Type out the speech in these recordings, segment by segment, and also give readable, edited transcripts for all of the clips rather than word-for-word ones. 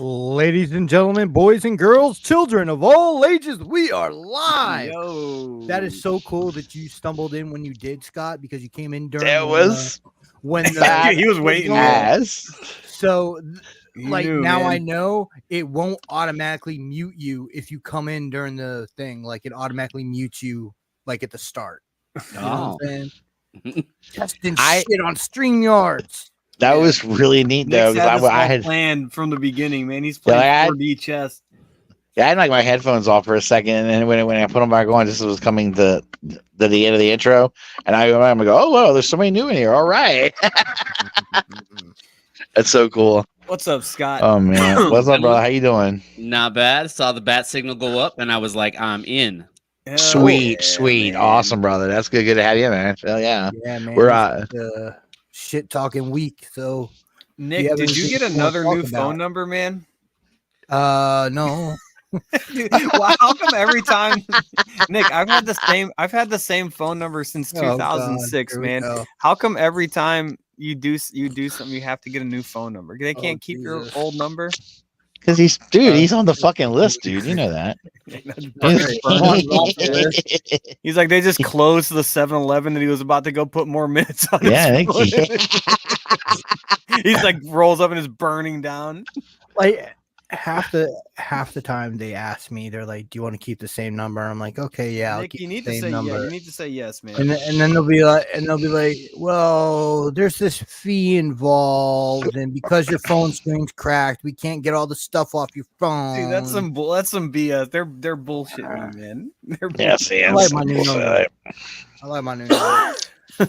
Ladies and gentlemen, boys and girls, children of all ages, we are live. Yo. That is so cool that you stumbled in when you did, Scott, because you came in during It was when the He was waiting. as so You like knew, now man. I know it won't automatically mute you if you come in during the thing. Like it automatically mutes you like at the start. You know what I'm saying? Testing shit on StreamYards. that was really neat though. Nick's had Because this I all had planned from the beginning, man. He's playing Yeah, like 4D chess. I had like my headphones off for a second, and then when I put them back on, just was coming to the end of the intro, and I'm like, oh wow, there's somebody new in here. All right, that's so cool. What's up, Scott? Oh man, what's up, brother? How you doing? Not bad. Saw the bat signal go up, and I was like, I'm in. Hell Sweet, yeah, sweet, man. awesome, brother. That's good. Good to have you, man. Hell yeah. Yeah, man. We're shit talking week. So Nick, have did you anything get you wanna another talk new about? phone number, man? No. Dude, well, how come every time, Nick? I've had the same phone number since Oh, 2006, God. Here we man. go. How come every time you do something, you have to get a new phone number? They Oh, can't keep your Jesus. old number. because he's on the fucking list, dude. You know that. He's like, they just closed the 7-Eleven and he was about to go put more minutes on Yeah, his phone. He's like rolls up and is burning down. Like half the time they ask me, they're like, "Do you want to keep the same number?" I'm like, "Okay, yeah, I'll Nick, keep you need the to same say number." yeah. You need to say yes, man. And then they'll be like, "Well, there's this fee involved, and because your phone screen's cracked, we can't get all the stuff off your phone." See, that's some BS. They're bullshitting you, man. They're yes, I yes. like my new number. I like my new number.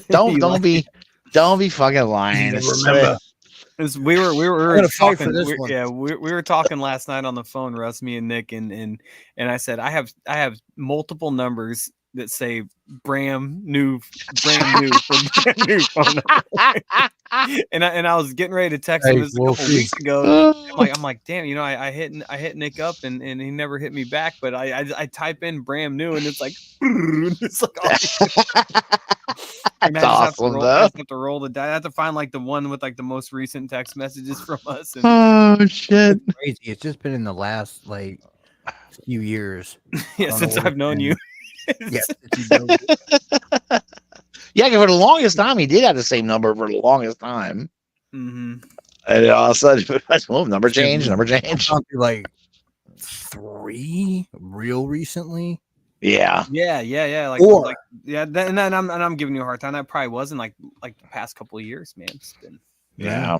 Don't be fucking lying. Remember. We were gonna fight for talking. this one. Yeah, we were talking last night on the phone, Russ, me and Nick, and I said I have multiple numbers that say brand new for brand new phone number. and I was getting ready to text him this a couple weeks ago. I'm like, damn, you know, I hit Nick up and he never hit me back, but I type in brand new and it's like it's like That's awesome, though. I just have to roll the die. I have to find like the one with like the most recent text messages from us. And Oh shit! It's crazy. It's just been in the last like few years. yeah, since I've known you. Yes. Yeah, for the longest time, he did have the same number for the longest time, Mm-hmm. and all of a sudden, oh, number change. Like 3 real recently. Yeah, Yeah. Like, Or- like yeah. And then I'm giving you a hard time. That probably wasn't like the past couple of years, man. It's been yeah.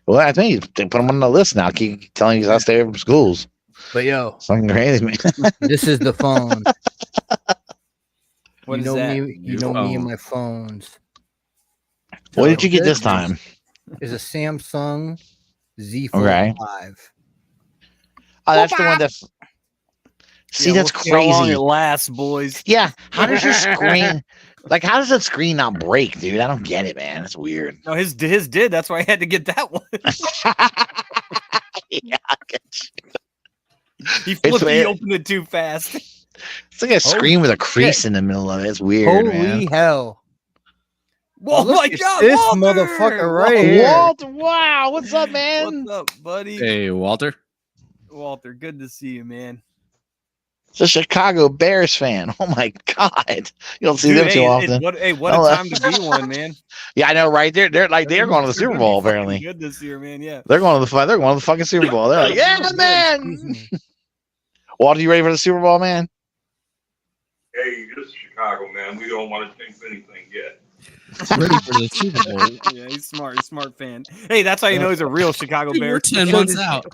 Well, I think they put him on the list now. Keep telling you to stay away from schools. But yo, Something crazy, man. this is the phone. what you is know that? me. You know me and my phones. What did you get this time? Is a Samsung Z Fold Okay. 5. Oh, that's the one that. See, Yeah, that's we'll see how long crazy. it lasts, boys. Yeah, how does your screen? Like, how does that screen not break, dude? I don't get it, man. It's weird. No, his did. That's why I had to get that one. Yeah, I get you. He opened it too fast. It's like a screen with a crease in the middle of it. It's weird, Holy man. hell! Oh Look my at God, this Walter! motherfucker right here. Walter, wow, what's up, man? What's up, buddy? Hey, Walter. Walter, good to see you, man. It's a Chicago Bears fan. Oh my God, you don't see Dude, them too often. what a Oh, time to be one, man. Yeah, I know, right? They're going to the They're Super gonna Bowl be fucking apparently. good this year, man. Yeah. They're going to the fucking Super Bowl. They're like, yeah, man. Walter, you ready for the Super Bowl, man? Hey, this is Chicago, man. We don't want to think anything yet. Ready for the Super Bowl. Yeah, he's smart fan. Hey, that's how you know he's a real Chicago Dude, we're Bears. 10 months out.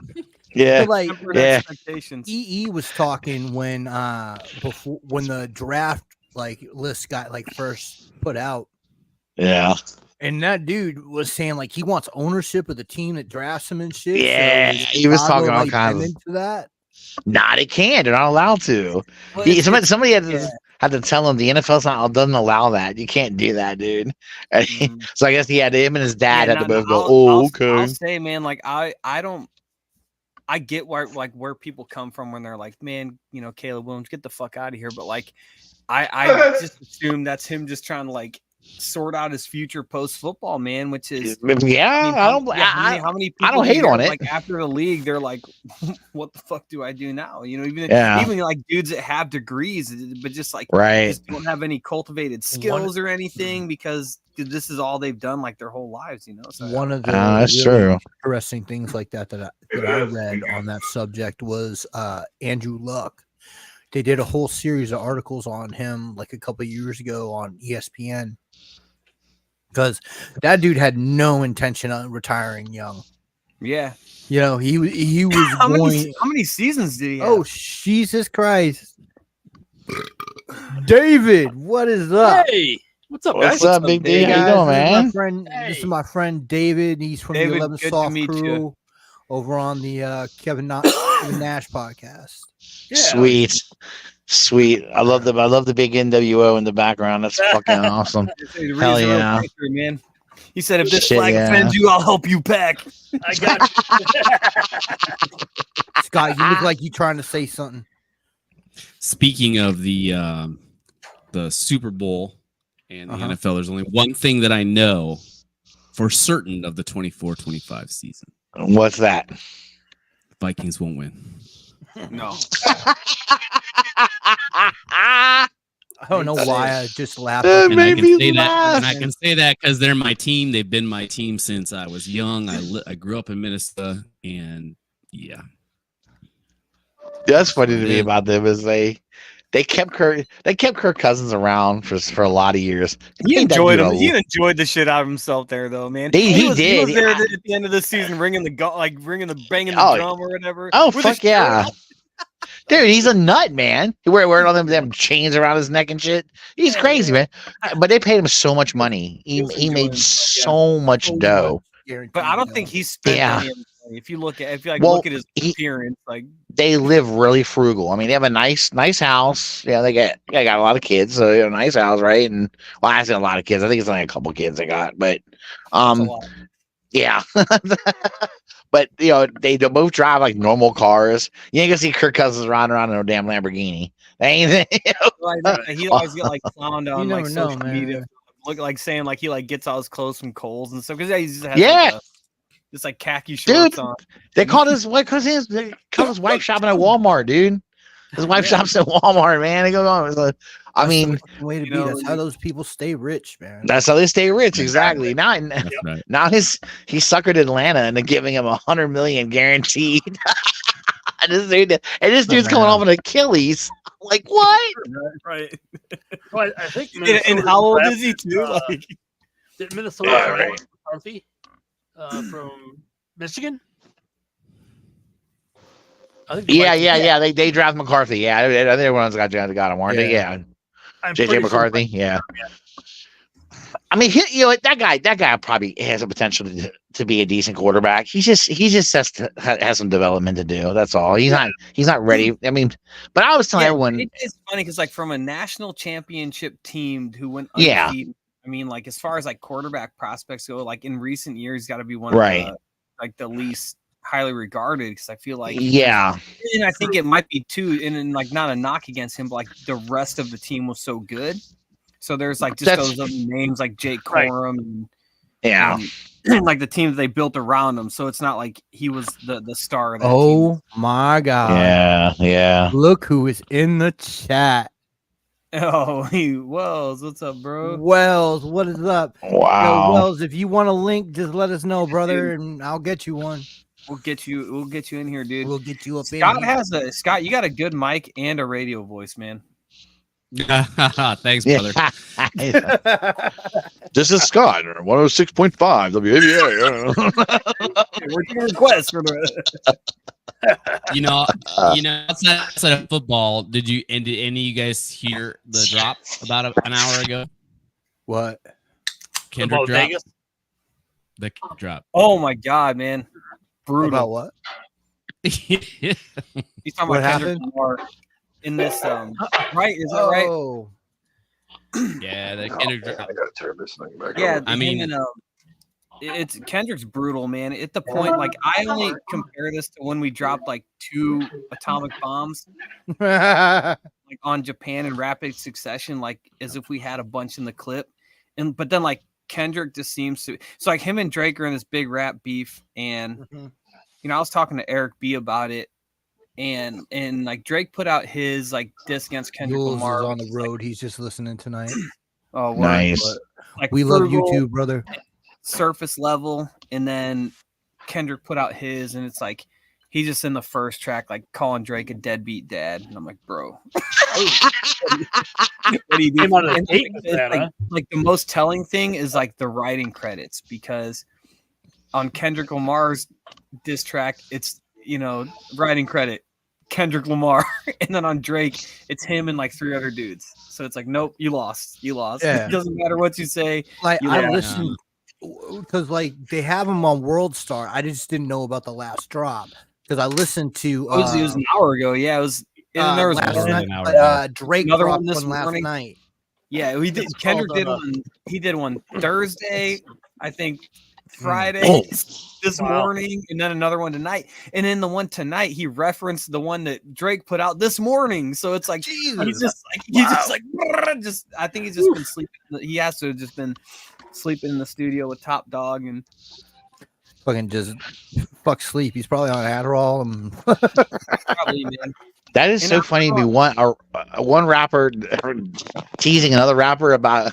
Yeah. So, like, Tempered Yeah. expectations. EE was talking when when the draft like list got like first put out, Yeah. and that dude was saying like he wants ownership of the team that drafts him and shit. Yeah, so he was Chicago, talking all like, kinds been of- into that. Nah, they can't. They're not allowed to. But He, it's- somebody had to, yeah. had to tell him the NFL's doesn't allow that. You can't do that, dude. And so I guess him and his dad had to both go, I'll say, man, like I get where people come from when they're like, man, you know, Caleb Williams, get the fuck out of here. But like, I just assume that's him just trying to like sort out his future post football, man. Which is yeah, how many people I don't hate on it. Like after the league, they're like, "What the fuck do I do now?" You know, even like dudes that have degrees, but just like just don't have any cultivated skills or anything because this is all they've done like their whole lives. You know, so one of the that's true. interesting things like that I read on that subject was Andrew Luck. They did a whole series of articles on him like a couple of years ago on ESPN because that dude had no intention of retiring young. Yeah, you know he was how many seasons did he have? Oh Jesus Christ, David, what is up? Hey, what's up, What's guys? up, Big D? How you doing, man? This is my friend David. He's from the 11 Soft Crew over on the Kevin Nash podcast. Yeah. Sweet. I love the big NWO in the background. That's fucking awesome. Hell yeah, man. He said, "If this flag offends you, I'll help you pack." I got you. Scott, you look like you're trying to say something. Speaking of the Super Bowl and the NFL, there's only one thing that I know for certain of the 24-25 season. What's that? Vikings won't win. No. I don't know why I just laughed. And I can say that because they're my team. They've been my team since I was young. I grew up in Minnesota, and yeah. That's funny to me about them is they kept Kirk Cousins around for a lot of years. He enjoyed him. He enjoyed the shit out of himself there, though, man. He did. He was there at the end of the season, banging the drum or whatever. Oh fuck yeah, dude, he's a nut, man. He wearing all them chains around his neck and shit. He's crazy, man. But they paid him so much money. He made so much dough. But I don't think he spent any of the money. If you look at look at his appearance, like they live really frugal. I mean, they have a nice house. Yeah, they got a lot of kids, so they have a nice house, right? And well, I say a lot of kids. I think it's only a couple kids they got, but yeah. But you know, they both drive like normal cars. You ain't gonna see Kirk Cousins riding around in a damn Lamborghini. They ain't. He always get like clowned on like social media, look like saying like he like gets all his clothes from Kohl's and stuff because he just has this like khaki shorts on. They called his wife shopping at Walmart, dude. His wife shops at Walmart, man. They go on. I mean, way to be. That's how those people stay rich, man. That's how they stay rich, exactly. Now he suckered Atlanta into giving him $100 million guaranteed. This dude's coming off an Achilles. Like what? Right. Well, I think. And how old is he too? Did Minnesota McCarthy from Michigan? I think they draft McCarthy. Yeah, I think everyone's got him, weren't they? Yeah. JJ McCarthy. Sure. Yeah. I mean, that guy probably has a potential to be a decent quarterback. He just has some development to do. That's all. He's not ready. I mean, but I was telling everyone, it's funny because like from a national championship team who went undefeated. I mean, like as far as like quarterback prospects go, like in recent years, he's got to be one of the least highly regarded because I feel like and I think it might be too, and like not a knock against him, but like the rest of the team was so good. So there's like just those other names like Jake Corum and like the team that they built around him. So it's not like he was the star of that team. My God. Yeah. Look who is in the chat. Oh, Wells, what's up, bro? Wells, what is up? Wow. Yo, Wells, if you want a link, just let us know, brother, and I'll get you one. We'll get you in here, dude. We'll get you up Scott, you got a good mic and a radio voice, man. Thanks, brother. This is Scott, 106.5 WAVA. We're doing requests for the outside of football, did any of you guys hear the drop about an hour ago? What? Kendrick drop? Vegas? The drop. Oh my God, man. Brutal. About what? He's talking about Kendrick Lamar in this right? Is that right? Yeah, the Kendrick drop. I gotta turn this thing back. Yeah, I mean, it's Kendrick's brutal, man. At the point, like I only compare this to when we dropped like 2 atomic bombs, like on Japan in rapid succession, like as if we had a bunch in the clip. but then like Kendrick just seems to. So like him and Drake are in this big rap beef, and I was talking to Eric B about it, and like Drake put out his like diss against Kendrick Lamar. Is on the road. He's just listening tonight. Oh, nice. Like we love you too, brother. Surface Level, and then Kendrick put out his, and it's like he's just in the first track like calling Drake a deadbeat dad, and I'm like, bro, what do you do? Like the most telling thing is like the writing credits, because on Kendrick Lamar's diss track, it's writing credit Kendrick Lamar, and then on Drake, it's him and like 3 other dudes. So it's like, nope, you lost. Yeah. It doesn't matter what you say. Like I listened because like they have him on World Star. I just didn't know about the last drop because I listened to. It was an hour ago. Yeah, it was. And there was Drake another dropped one this last morning. Night. Yeah, we did. Kendrick did one. He did one Thursday, I think. Friday this morning, and then another one tonight. And in the one tonight, he referenced the one that Drake put out this morning. So it's like he's just like I think he's just been sleeping. He has to have just been sleeping in the studio with Top Dog and fucking just sleep. He's probably on Adderall. And probably, man. That is so funny. We want one rapper teasing another rapper about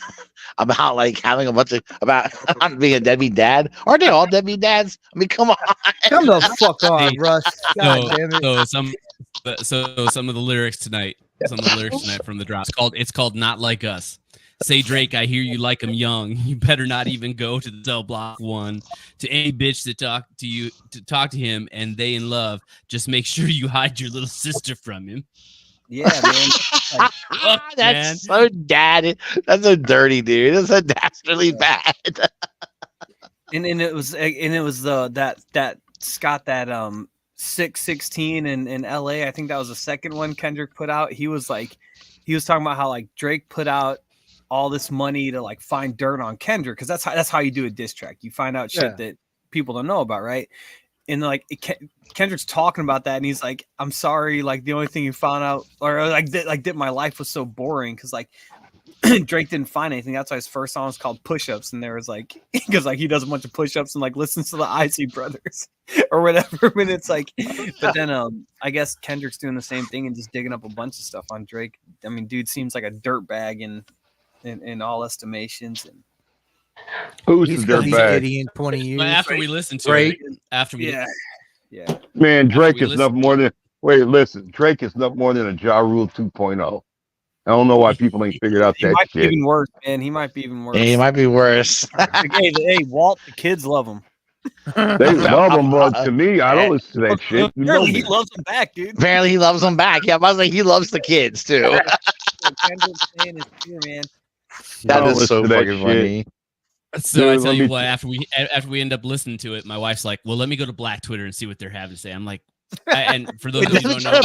like having a bunch of about being a deadbeat dad. Aren't they all deadbeat dads? I mean, come on. Come the fuck on, Russ. God damn it. So some of the lyrics tonight. Some of the lyrics tonight from the drop. It's called Not Like Us. Say, Drake, I hear you like him young. You better not even go to the cell block 1 to any bitch to talk to him, and they in love. Just make sure you hide your little sister from him. Yeah, man. Like, that's so daddy. That's so dirty, dude. That's so dastardly bad. and it was that Scott that 616 in LA. I think that was the second one Kendrick put out. He was talking about how like Drake put out all this money to like find dirt on Kendrick, because that's how you do a diss track. You find out shit that people don't know about, right? And like Kendrick's talking about that, and he's like, "I'm sorry, like the only thing you found out, or that my life was so boring, because like Drake didn't find anything. That's why his first song was called Push-Ups, and there was like because like he does a bunch of push-ups and like listens to the Icy Brothers or whatever. And it's like, but then I guess Kendrick's doing the same thing and just digging up a bunch of stuff on Drake. I mean, dude seems like a dirtbag in all estimations. And who's the dirtbag? 20 years. But after we listen to it, yeah, man, Drake is nothing more than. Wait, listen, Drake is nothing more than a Ja Rule 2.0. I don't know why people ain't figured out that shit. He might be even worse, man. He might be even worse. Yeah, he might be worse. hey, Walt, the kids love him. They love him, but to me, I don't listen to that shit. Apparently, he loves them back, dude. Apparently, he loves them back. Yeah, I was like, he loves the kids too. Kendrick's saying is true, man. That is so fucking funny. So I tell you what, after we end up listening to it, my wife's like, "Well, let me go to Black Twitter and see what they're having to say." I'm like, and for those of you who don't know,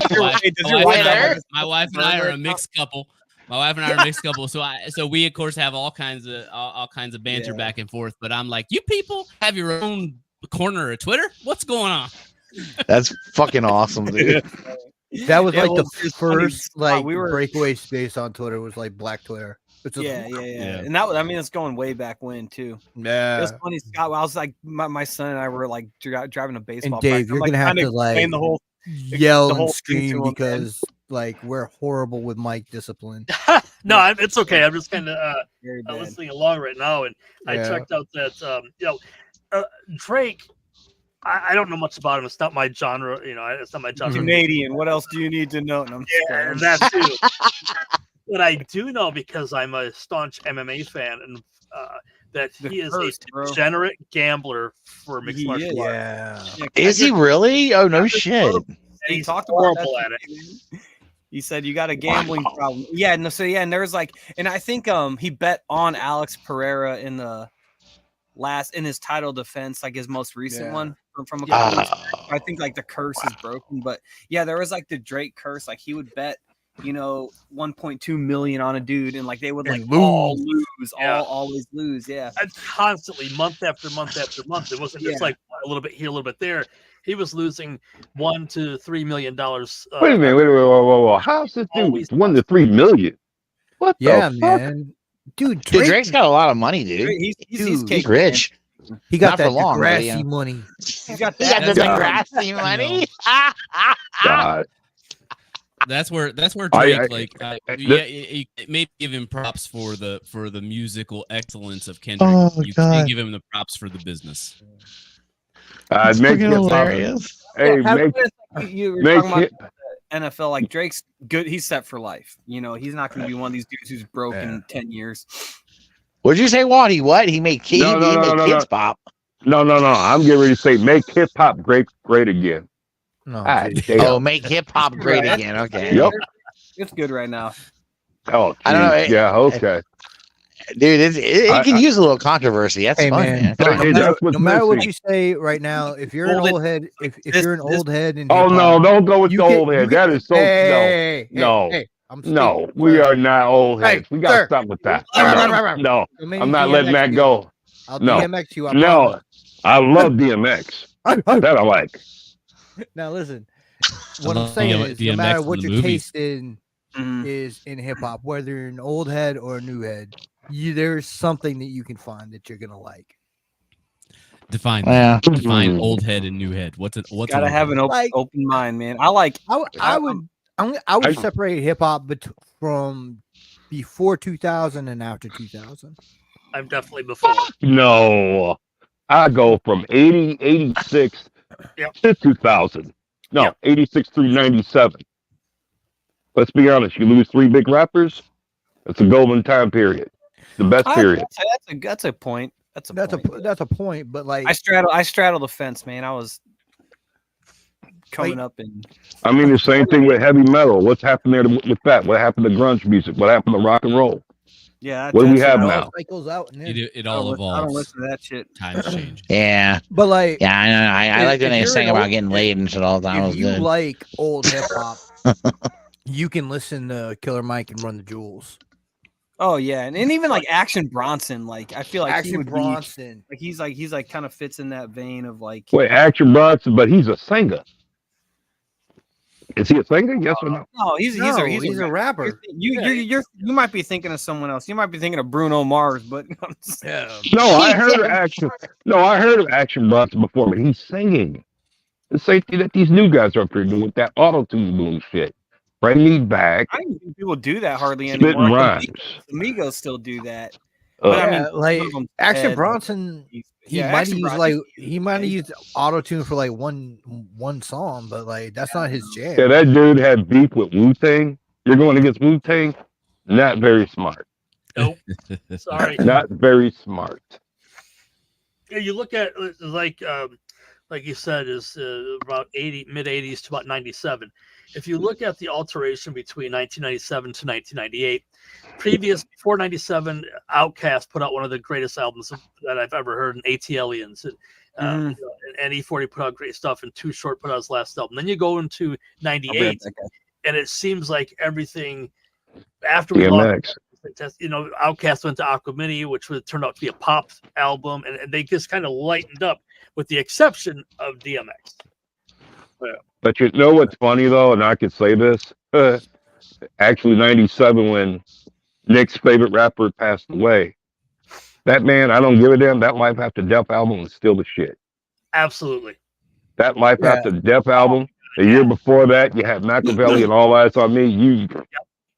my wife and I are a mixed couple. My wife and I are a mixed couple, so we of course have all kinds of banter back and forth. But I'm like, you people have your own corner of Twitter. What's going on? That's fucking awesome, dude. That was like the first breakaway space on Twitter was like Black Twitter. Yeah. And that was, I mean, it's going way back when too. Yeah, it was funny, Scott. I was like, my son and I were like driving a baseball. And Dave, practice. you're gonna have to like the whole yell and scream because like we're horrible with mic discipline. No, it's okay. I'm just kind of listening along right now, and I checked out that Drake. I don't know much about him. It's not my genre. It's not my genre. Canadian. What else do you need to know? And that too. But I do know, because I'm a staunch MMA fan, and that he is a degenerate gambler for mixed martial arts. Yeah. Is he really? Oh, no shit. He talked about that. He said you got a gambling problem. Yeah, no, so and there was like, and I think he bet on Alex Pereira in his title defense, like his most recent one from a couple weeks back. I think like the curse is broken, but yeah, there was like the Drake curse. Like he would bet 1.2 million on a dude, and like they would like all lose, always lose. Yeah, and constantly, month after month after month. It wasn't just like a little bit here, a little bit there. He was losing $1 to $3 million. Wait a minute, whoa! How's this dude $1 to $3 million? What the fuck? Man. dude, Drake's got a lot of money, dude. He's rich. He got Not that for long, but, grassy yeah. money. He got He got that. the grassy money. God. That's where Drake maybe give him props for the musical excellence of Kendrick. You can't give him the props for the business. Make freaking hip-hop. hilarious. Hey, You were make talking it. about NFL, like Drake's good. He's set for life. You know, he's not going to be one of these dudes who's broke in 10 years. What'd you say, Wad? What? He made kids, kids pop. No. I'm getting ready to say make hip hop great again. No, oh, make hip hop great again. Okay. Yep. It's good right now. Oh, I don't know. Yeah. Okay. Dude, it can use a little controversy. That's fun, man. No matter what you say right now, if you're an old head, if you're an old head, in oh no, don't go with the old head. That is so no. We are not old heads. We got to stop with that. No, I'm not letting that go. I'll DMX you. No, I love DMX. That I like. Now listen, what I'm saying is, no matter what your taste is in hip hop, whether you're an old head or a new head, there's something that you can find that you're gonna like. Define old head and new head. What's gotta have an open mind, man. I would separate hip hop from before 2000 and after 2000. I'm definitely before. No, I go from 86 to 2000. No, 86 through 97. Let's be honest. You lose 3 big rappers. It's a golden time period. The best period. That's a point. That's a point. But like, I straddle the fence, man. I was coming up in. I mean, the same thing with heavy metal. What's happened there with that? What happened to grunge music? What happened to rock and roll? Yeah. What do we have now? It all evolves. I don't listen to that shit. Times change. Yeah. But like, yeah, I know. I like when they sing about getting laid and shit all the time. If you like old hip hop, you can listen to Killer Mike and Run the Jewels. Oh yeah, and even like Action Bronson, like I feel like Action Bronson, he's like kind of fits in that vein of like. Wait, Action Bronson, but he's a singer. Is he a singer? Yes or no? No, he's a rapper. You might be thinking of someone else. You might be thinking of Bruno Mars, but I heard of Action Bronson before, but he's singing. The same thing that these new guys are up here doing with that auto-tune boom shit. Bring me back. I don't think people do that hardly anymore. Amigos still do that. But I mean, like Action Bronson, he might have used auto-tune for like one song, but like that's not his jam. Yeah, that dude had beef with Wu-Tang. You're going against Wu-Tang? Not very smart. Nope. Sorry. Not very smart. Yeah, you look at like you said, is about mid 80s to about 97. If you look at the alteration between 1997 to 1998, before 97, Outkast put out one of the greatest albums that I've ever heard, in ATLians. And E40 put out great stuff, and Too Short put out his last album. Then you go into 98, and it seems like everything after we lost, Outkast went to Aquamini, which would turn out to be a pop album, and they just kind of lightened up, with the exception of DMX. Yeah. But you know what's funny though, and I could say this, actually 97 when Nick's favorite rapper passed away. That man, I don't give a damn. That Life After Death album is still the shit. Absolutely. That Life After Death album. The year before that, you had Machiavelli and All Eyes on Me.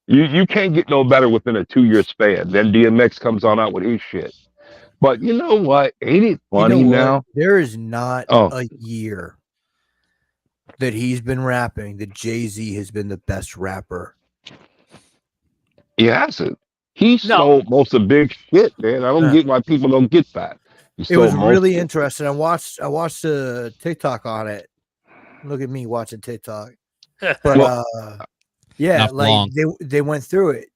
You can't get no better within a 2-year span. Then DMX comes on out with his shit. But you know what? Ain't it funny now? There is not a year that he's been rapping that Jay-Z has been the best rapper. He hasn't. He stole most of the big shit, man. I don't get why people don't get that. It was really interesting. I watched a TikTok on it. Look at me watching TikTok. But they went through it.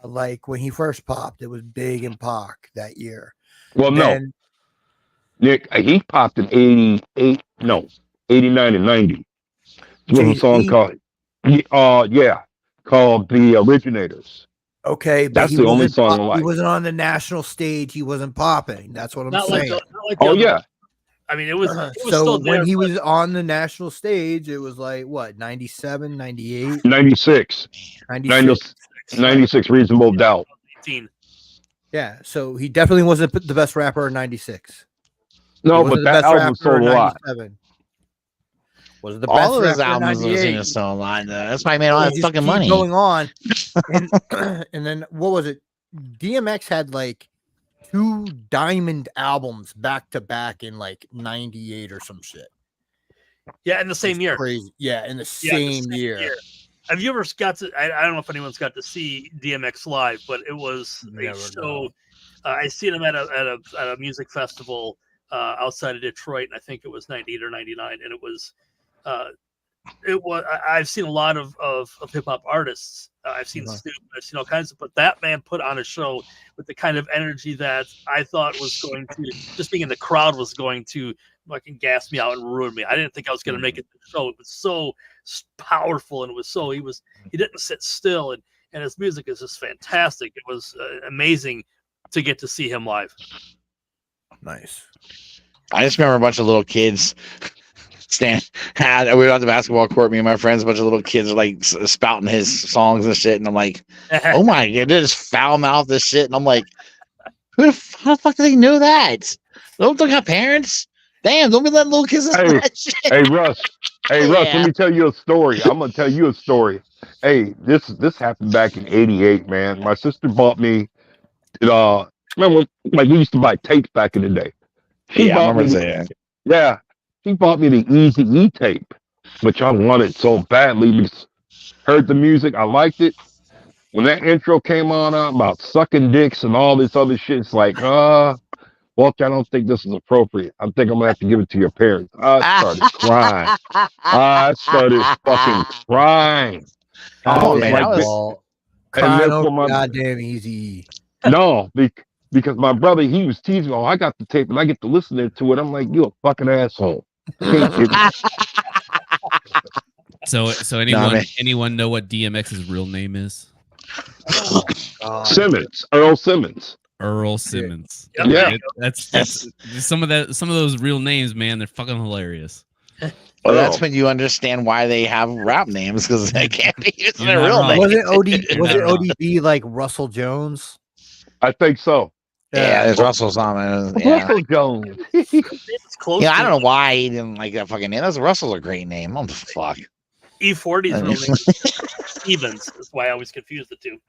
Like when he first popped, it was Big and Pac that year. Well, then, no. Nick, he popped in 89 and 90. There was a song called The Originators. Okay, but that's the only song I like. He wasn't on the national stage. He wasn't popping. That's what I'm saying. I mean, it was so when he was on the national stage, it was like what, 97, 98? 96. 96 Reasonable Doubt. Yeah, so he definitely wasn't the best rapper in '96. No, but that album sold a lot. Was the All best of his rapper in albums was in a 98. song line. That's why he made all that Just fucking keep money. going on, and and then what was it? DMX had like 2 diamond albums back to back in like '98 or some shit. Yeah, in the same year. Crazy. Yeah, in the same year. Have you ever got to? I don't know if anyone's got to see DMX live, but it was a show. I seen him at a music festival outside of Detroit, and I think it was '98 or '99, and it was. I've seen a lot of hip hop artists. I've seen Snoop, I've seen all kinds of, but that man put on a show with the kind of energy that I thought was going to, just being in the crowd was going to fucking gas me out and ruin me. I didn't think I was going to make it to the show. It was so powerful, and it was so, he didn't sit still, and his music is just fantastic. It was amazing to get to see him live. Nice. I just remember a bunch of little kids we were on the basketball court, me and my friends, a bunch of little kids are like spouting his songs and shit, and I'm like, oh my god, they just foul mouth this shit, and I'm like, how the fuck do they know that? Don't they got parents? Damn, don't be letting little kids listen to that shit. Hey Russ, let me tell you a story. I'm gonna tell you a story. Hey, this happened back in '88, man. My sister bought me remember, like, we used to buy tapes back in the day. She bought me the Easy-E tape, which I wanted so badly because heard the music, I liked it. When that intro came on about sucking dicks and all this other shit, it's like, Walter, I don't think this is appropriate. I think I'm gonna have to give it to your parents. I started crying. I started fucking crying. Oh was man, like, that was crying over goddamn Easy. No, because my brother, he was teasing, I got the tape and I get to listen to it. I'm like, you a fucking asshole. So anyone know what DMX's real name is? Simmons, Earl Simmons. Earl Simmons. Yeah, that's some of those real names, man. They're fucking hilarious. Well, that's when you understand why they have rap names, because they can't be using their real name. Was it ODB like Russell Jones? I think so. Yeah, there's Russell's on it. Yeah. Russell Jones. Yeah, I don't know why he didn't like that fucking name. Russell's a great name. Oh, fuck. E40's real name Stevens. That's why I always confuse the two.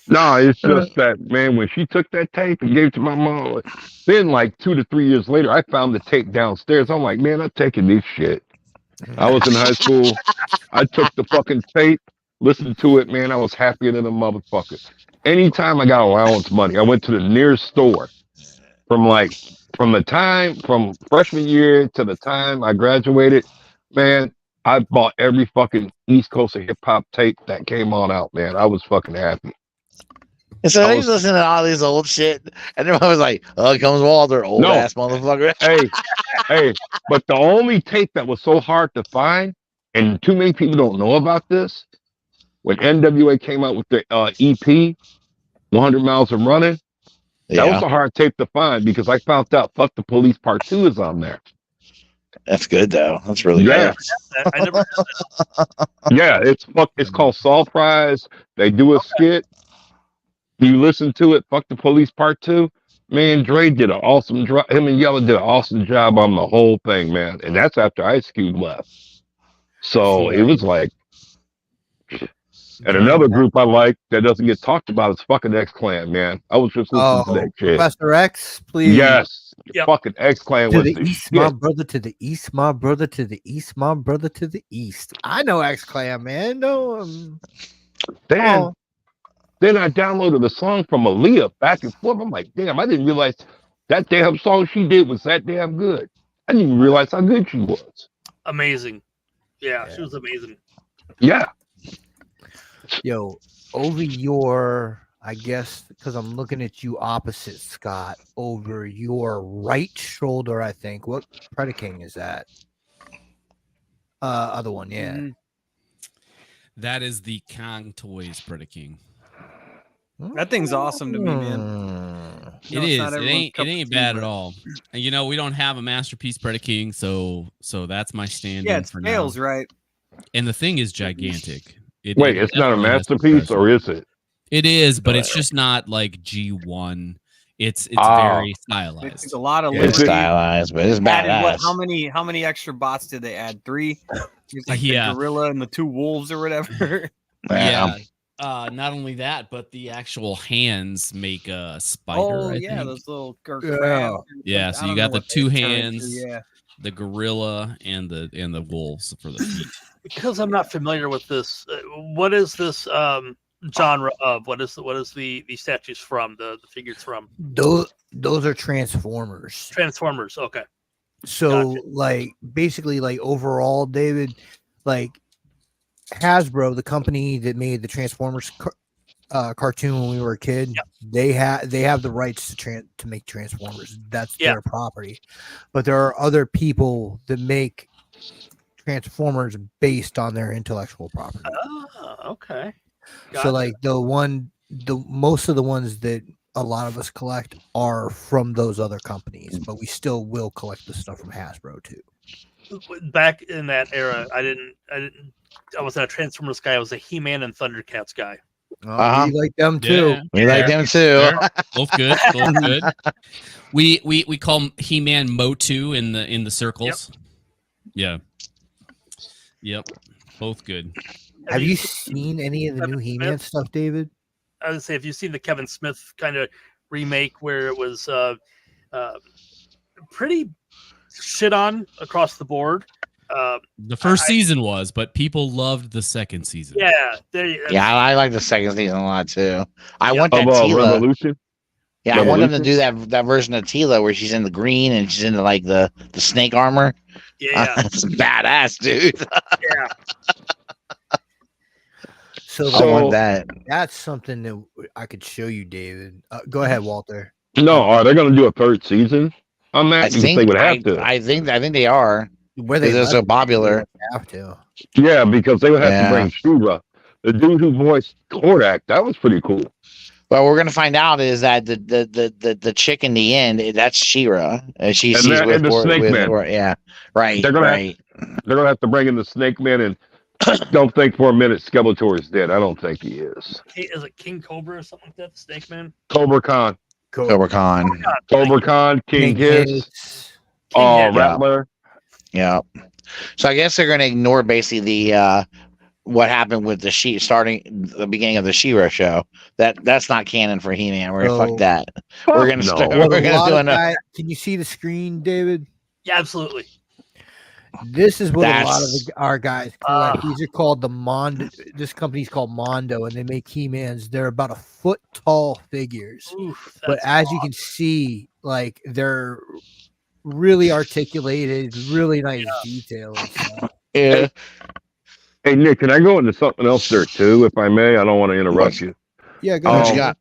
No, it's just that, man, when she took that tape and gave it to my mom, then like 2 to 3 years later, I found the tape downstairs. I'm like, man, I'm taking this shit. I was in high school. I took the fucking tape, listened to it, man. I was happier than a motherfucker. Anytime I got allowance money, I went to the nearest store from freshman year to the time I graduated, man, I bought every fucking East Coast of hip hop tape that came on out, man. I was fucking happy. And so they was listening to all these old shit, and everyone was like, "Oh, here comes Walter, old ass motherfucker." hey, but the only tape that was so hard to find, and too many people don't know about this, when NWA came out with their EP, 100 Miles of Running, that was a hard tape to find because I found out Fuck the Police Part 2 is on there. That's good though. That's really good. I never heard that. Yeah, it's called Soul Fries. They do a skit. You listen to it, Fuck the Police Part 2. Man, Dre did an awesome job. Him and Yella did an awesome job on the whole thing, man. And that's after Ice Cube left. So it was like, and another group I like that doesn't get talked about is fucking X-Clan, man. I was just listening to that shit. Professor X, please. Yes. Yep. Fucking X-Clan was the east, shit. My brother to the east, my brother to the east, my brother to the east. I know X-Clan, man. No, Then I downloaded a song from Aaliyah back and forth. I'm like, damn, I didn't realize that damn song she did was that damn good. I didn't even realize how good she was. Amazing. Yeah, she was amazing. Yeah. Yo, over your, I guess, because I'm looking at you opposite, Scott, over your right shoulder, I think. What Predaking is that? Other one, yeah. That is the Kong Toys Predaking. That thing's awesome to me, man. It is. It ain't bad at all. And you know, we don't have a masterpiece Predaking, so that's my stand. Yeah, it for scales now. Right. And the thing is gigantic. Wait, it's not a masterpiece, or is it? It is, but it's just not like G1. It's very stylized. It's a lot of It's stylized, but it's badass. How many extra bots did they add? 3. It's like the gorilla and the 2 wolves or whatever. Yeah. Not only that, but the actual hands make a spider. Oh yeah, those little crabs. Yeah, so you got the 2 hands, the gorilla, and the wolves for the feet. Because I'm not familiar with this, what is this genre of? What is the statues from? The figures from? Those are Transformers. Transformers. Okay. So like basically like overall, David, like Hasbro, the company that made the Transformers cartoon when we were a kid, they have the rights to make Transformers. That's their property. But there are other people that make Transformers based on their intellectual property. Oh, okay. So like most of the ones that a lot of us collect are from those other companies, but we still will collect the stuff from Hasbro too. Back in that era, I wasn't a Transformers guy. I was a He-Man and Thundercats guy. We like them too. Yeah. We like them too. Both good. Both good. We call He-Man Motu in the circles. Yep. Yeah. Yep. Both good. Have you seen any of the new He-Man stuff, David? I would say, have you seen the Kevin Smith kind of remake where it was pretty shit on across the board? The first season was, but people loved the second season. Yeah, I like the second season a lot too. I want that Tila. Revolution. Yeah, I want them to do that version of Tila where she's in the green and she's into like the snake armor. Yeah, it's badass, dude. Yeah. So I want that. That's something that I could show you, David. Go ahead, Walter. No, are they going to do a third season on that? I think they would have to. I think they are. Where they're so popular. They have to. Yeah, because they would have to bring Shura. The dude who voiced Kodak, that was pretty cool. Well, we're gonna find out is that the chick in the end, that's She-Ra. She's with the Snake Man. Right. They're gonna have to bring in the Snake Man, and don't think for a minute Skeletor is dead. I don't think he is. Is it King Cobra or something like that? The Snake Man. Cobra Khan. Cobra Khan. King Hiss. Rattler. Yeah. So I guess they're gonna ignore basically the what happened with the starting the beginning of the She-Ra show. That's not canon for He-Man. We're gonna fuck that. We're gonna do another. Can you see the screen, David? Yeah, absolutely. This is what a lot of our guys collect. These are called the Mondo. This company's called Mondo, and they make He-Mans. They're about 1 foot tall figures. Oof, but as you can see, like they're really articulated, really nice details. Yeah. Hey Nick, can I go into something else there too, if I may? I don't want to interrupt you. Yeah, go ahead.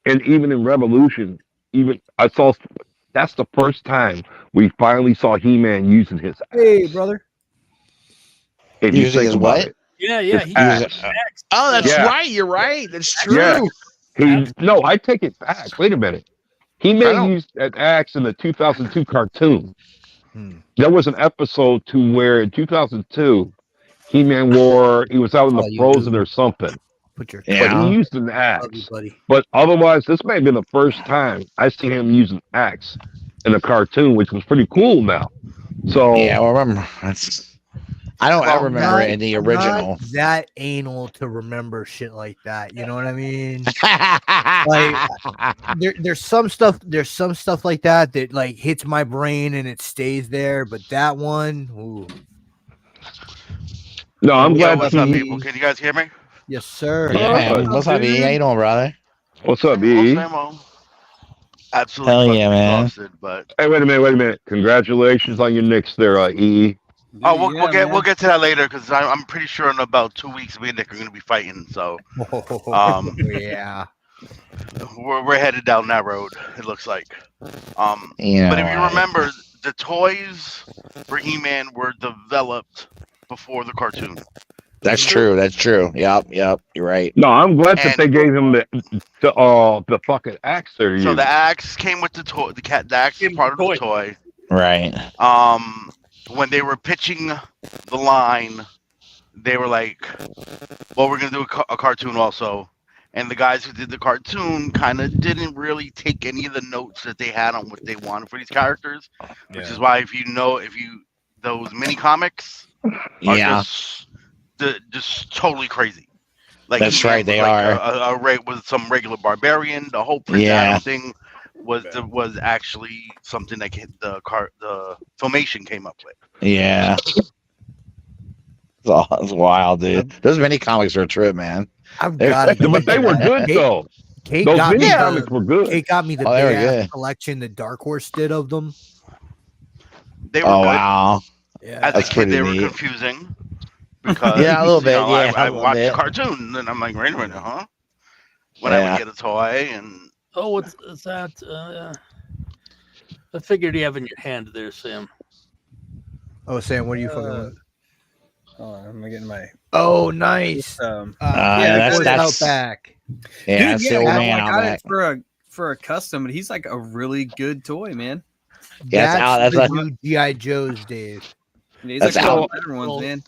And even in Revolution, that's the first time we finally saw He-Man using his axe. Hey, brother. If you using his what? Yeah. Oh, that's right. You're right. That's true. Yeah. No, I take it back. Wait a minute. He-Man used an axe in the 2002 cartoon. There was an episode to where in 2002, He-Man he was out in the frozen or something. But he used an axe. But otherwise, this may have been the first time I seen him use an axe in a cartoon, which was pretty cool now. So yeah, well, remember I remember it in the original. Not that anal to remember shit like that. You know what I mean? Like there's some stuff like that like hits my brain and it stays there, but that one, ooh. No, I'm glad. What's up, people? Can you guys hear me? Yes, sir. Yeah, what's up, E? How you doing, brother? What's up, E? Absolutely. Hell yeah, man. Exhausted, but hey, wait a minute. Congratulations on your Knicks there, E. Oh, we'll get to that later because I'm pretty sure in about 2 weeks me and Nick are going to be fighting. So, yeah, we're headed down that road. It looks like. But if you remember, the toys for He-Man were developed before the cartoon. That's true. Yep. You're right. No, I'm glad that they gave him the fucking axe there. So the axe came with the toy. The axe is part of the toy. Right. When they were pitching the line, they were like, "Well, we're gonna do a cartoon also," and the guys who did the cartoon kind of didn't really take any of the notes that they had on what they wanted for these characters, which is why those mini comics are just totally crazy. Like that's right, they are. With some regular barbarian, the whole Prince Adam thing was actually something that the Filmation came up with. Yeah. It's wild, dude. Those mini comics are a trip, man. But they were good though. Kate Those got mini me comics were good. Kate got me the big ass collection that Dark Horse did of them. They were good. Wow. Yeah, as a kid, they were confusing because a little bit. I watched the cartoon and I'm like, wait a minute, huh? When I would get a toy and what's that? I figured you have in your hand there, Sam. Oh, Sam, what are you fucking with? I'm getting my. Oh, nice. That's Outback. Yeah, dude, that's the old man I got it for a custom, and he's like a really good toy, man. Yeah, that's the new G.I. Joes, Dave. He's like better ones, man.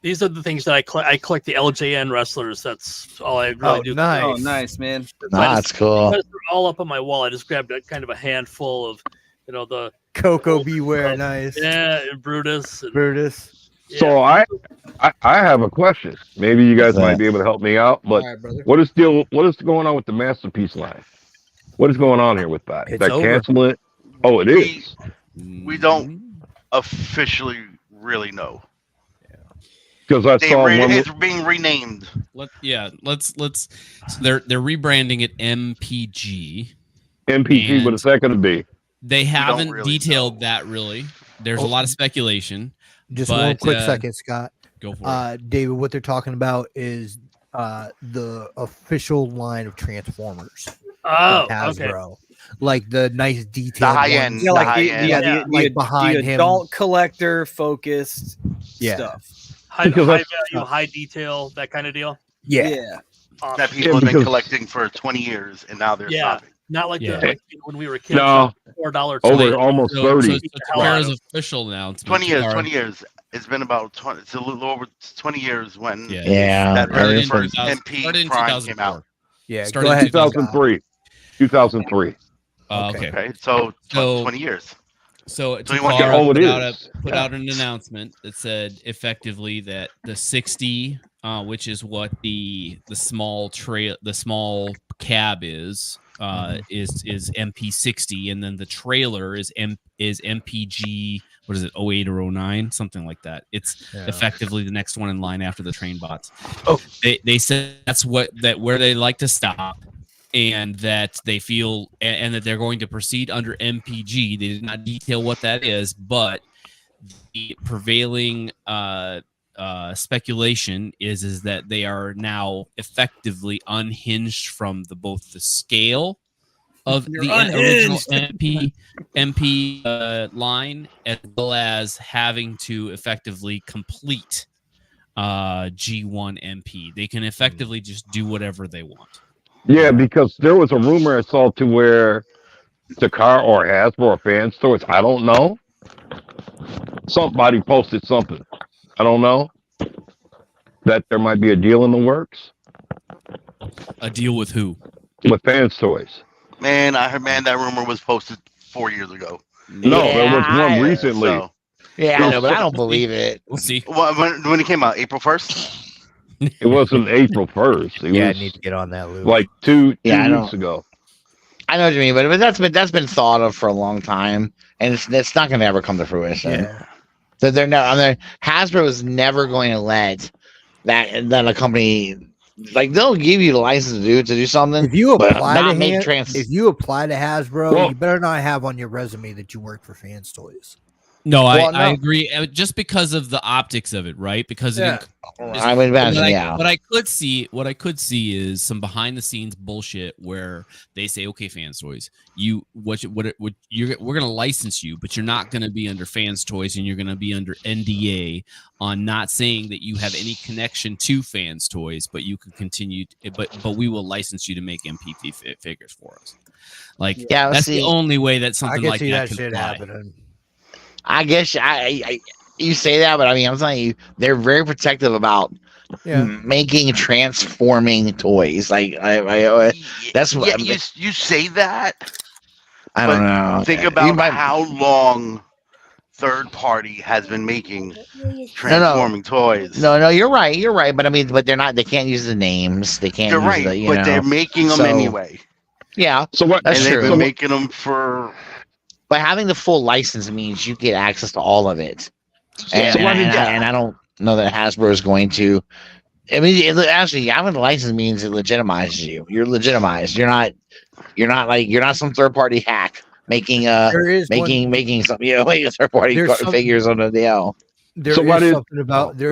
These are the things that I collect. I collect the LJN wrestlers. That's all I really do. Nice. Oh, nice, man. That's cool. They're all up on my wall. I just grabbed kind of a handful of, the Coco Beware. Nice. Yeah, and Brutus. Yeah. So I have a question. Maybe you guys might be able to help me out. But what is going on with the Masterpiece line? What is going on here with that? Is that cancel it? Oh, it is. We don't officially really know. Because I saw it's being renamed. Let's. So they're rebranding it MPG. MPG, what is that going to be? They haven't detailed that really. There's a lot of speculation. Just one quick second, Scott. Go for it. David, what they're talking about is the official line of Transformers. Oh, Hasbro. Okay. Like the nice detail. The high end. Yeah, like behind him. Adult collector focused stuff. High value, high detail, that kind of deal. Yeah. Awesome. That people have been collecting for 20 years and now they're stopping. Not like when we were kids. No. $4. Over almost 30. So Takara's official now. 20 years. 20 years. It's been about 20. It's a little over 20 years when that very first MP Prime came out. Yeah. Started go ahead. 2003. 2003. Okay. So 20 years. So Takara put out an announcement that said effectively that the 60, which is what the small cab is MP60, and then the trailer is MPG. What is it? 08 or 09, something like that. It's effectively the next one in line after the train bots. Oh, they said that's where they like to stop. And that they feel, and that they're going to proceed under MPG. They did not detail what that is, but the prevailing speculation is that they are now effectively unhinged from both the scale of the original MP line, as well as having to effectively complete G1 MP. They can effectively just do whatever they want. Yeah, because there was a rumor I saw to where Takara or Hasbro or fan stores, I don't know. Somebody posted something. I don't know. That there might be a deal in the works. A deal with who? With fan toys. Man, I heard that rumor was posted 4 years ago. No, there was one recently. I know, but I don't believe it. We'll see. When it came out, April 1st? It wasn't April 1st. I need to get on that loop. Like two weeks ago. I know what you mean, but that's been thought of for a long time, and it's not going to ever come to fruition. Yeah. So Hasbro is never going to let that a company, like, they'll give you the license to do something. If you apply to Hasbro, well, you better not have on your resume that you work for Fans Toys. No, I agree. Just because of the optics of it, right? Because I would imagine, What I could see is some behind the scenes bullshit where they say, "Okay, Fans Toys, we're going to license you, but you're not going to be under Fans Toys, and you're going to be under NDA on not saying that you have any connection to Fans Toys, but you can continue. But we will license you to make MPP figures for us. Like, that's the only way that something like that can fly. I guess you say that, but I mean, I'm telling you, they're very protective about making transforming toys. Like that's what you say that. I don't know. Think about how long third party has been making transforming toys. No, you're right. You're right. But I mean, but they're not. They can't use the names. They can't. They're use right, the, but they're making them anyway. Yeah. So what? That's and they've true. been making them for. But having the full license means you get access to all of it. And I don't know that Hasbro is going to. I mean, actually, having the license means it legitimizes you. You're legitimized. You're not some third party hack making making some making third party figures on the DL. There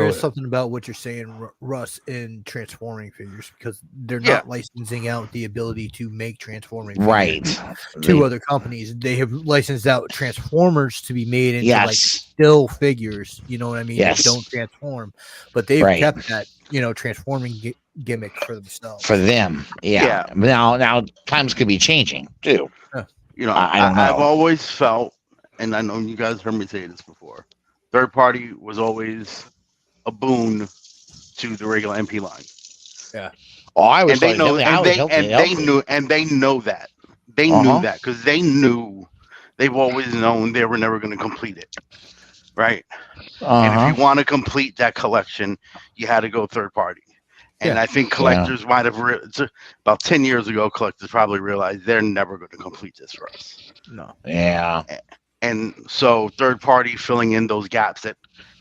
is something about what you're saying, Russ, in transforming figures, because they're not licensing out the ability to make transforming figures to other companies. They have licensed out Transformers to be made into like still figures. You know what I mean? They don't transform, but they've kept that transforming gimmick for themselves. For them, yeah. Now times could be changing too. I don't know. I've always felt, and I know you guys heard me say this before. Third party was always a boon to the regular MP line. Yeah. Oh, I was. And they know that. They know that. They knew that because they knew. They've always known they were never going to complete it, right? And if you want to complete that collection, you had to go third party. And I think collectors might have about 10 years ago. Collectors probably realized they're never going to complete this for us. No. Yeah. And so third party filling in those gaps that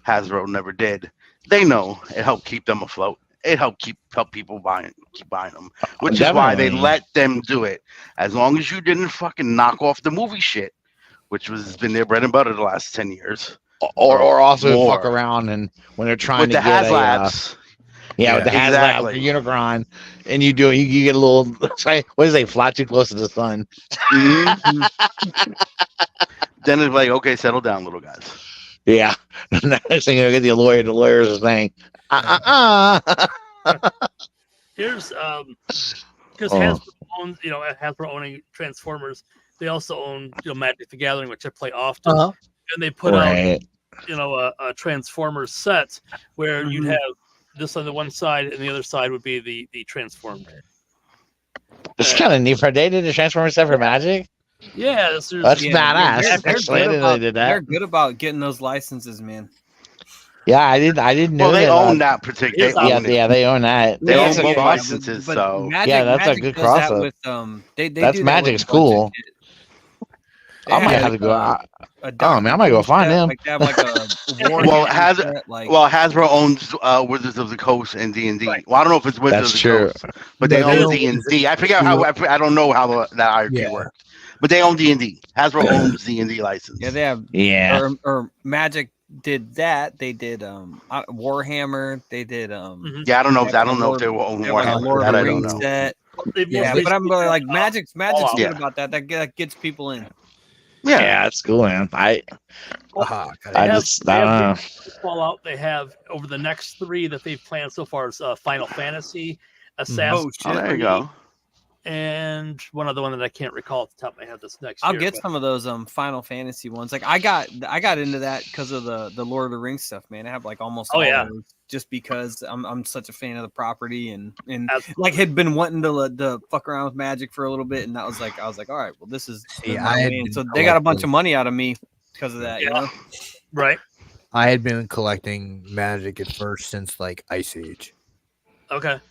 Hasbro never did, they know it helped keep them afloat. It helped help people keep buying them, which is why they let them do it. As long as you didn't fucking knock off the movie shit, which has been their bread and butter the last 10 years. Or also fuck around and when they're trying to get HasLabs. With the HasLab, the Unicron, and you get a little. What is they fly too close to the sun? Then it's like, okay, settle down, little guys. Yeah. Next thing I get the lawyer. The lawyers are saying, Here's because Hasbro owns, Hasbro owning Transformers. They also own, Magic the Gathering, which I play often, and they put out, a Transformers set where you'd have this on the one side, and the other side would be the Transformer. It's kind of neat. For they did the Transformers set for Magic. Yeah, that's badass. They're good about getting those licenses, man. Yeah, I didn't know. Well, they own that particular. They own that. They own both licenses. So that's a good crossover. That's Magic's cool. I might have to go out. I might go find them. Hasbro owns Wizards of the Coast and D&D. Right. Well, I don't know if it's Wizards of the Coast, but they own D&D. I forget how. I don't know how that IRP works. But they own D&D. Hasbro owns D&D license. Yeah, they have. Yeah. Or Magic did that. They did Warhammer. They did. Yeah, I don't know if they will own Warhammer. That I don't know. Set. Yeah, but I'm like Magic's good about that. That gets people in. Yeah, it's cool, man. I don't know. Fallout they have over the next 3 that they've planned so far is Final Fantasy, Assassin's Creed. Oh, there you go. And one other one that I can't recall at the top of my head this next I'll year. get some of those Final Fantasy ones. Like I got into that because of the Lord of the Rings stuff, man. I have like almost all of those just because I'm such a fan of the property and like had been wanting to fuck around with Magic for a little bit, and I was like, all right, well this is so they got a bunch of money out of me because of that, you know? Right. I had been collecting Magic at first since like Ice Age. Okay.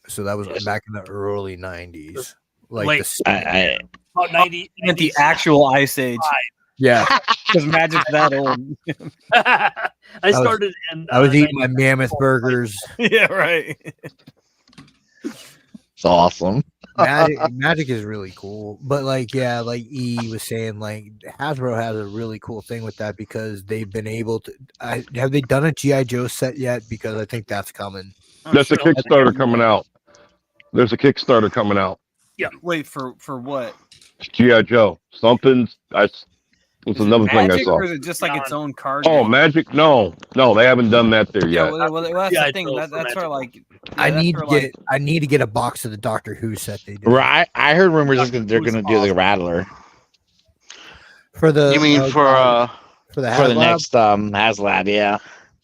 So that was back in the early 90s. Like about 90. The actual Ice Age. Yeah. Because Magic's that old. I started in. I was eating my mammoth burgers. Yeah, right. It's awesome. Magic is really cool. But like E was saying, like Hasbro has a really cool thing with that because they've been able to. Have they done a G.I. Joe set yet? Because I think that's coming. That's a Kickstarter coming out. There's a Kickstarter coming out. Yeah. Wait, for what? G.I. Joe. Something's. What's another thing I saw? Or is it just like its own card? Oh, Magic? No, they haven't done that there yet. Well, that's the thing. That's sort of like. I need to get a box of the Doctor Who set they did. Right. I heard rumors they're going to do the Rattler. For the. You mean for the next HasLab? Yeah.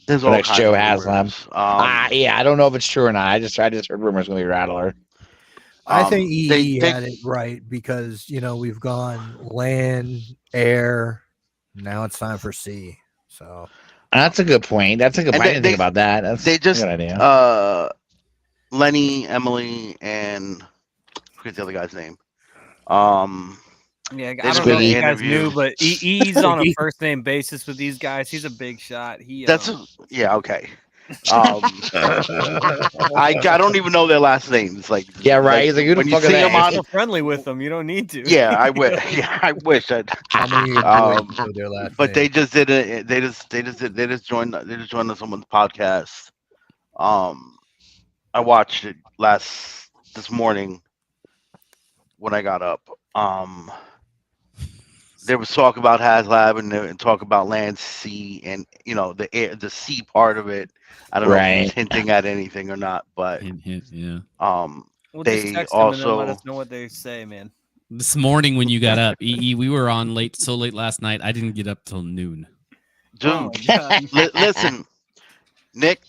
There's The all next kinds Joe of Haslam. rumors. Yeah, I don't know if it's true or not. I just heard rumors gonna be Rattler. I think they had it right because we've gone land, air, now it's time for sea. So that's a good point. That's a good point. I didn't think about that. That's they just a good idea. Lenny, Emily, and forget the other guy's name. Yeah, They I just don't know did if an you guys interview. knew, but he's on a first name basis with these guys. He's a big shot. Yeah, okay. I don't even know their last names. Like, Yeah, right. He's like, who the when you fuck are see they? him on, so friendly with them. You don't need to. yeah, I wish. Yeah, I wish. how many of your boys know their last But name? they just did it. They just joined someone's podcast. I watched it this morning when I got up. There was talk about HasLab and talk about land, sea, and the sea part of it. I don't know if he's hinting at anything or not, but yeah. We'll they just text them and then let us know what they say, man. This morning when you got up, we were on so late last night. I didn't get up till noon. Dude, listen, Nick.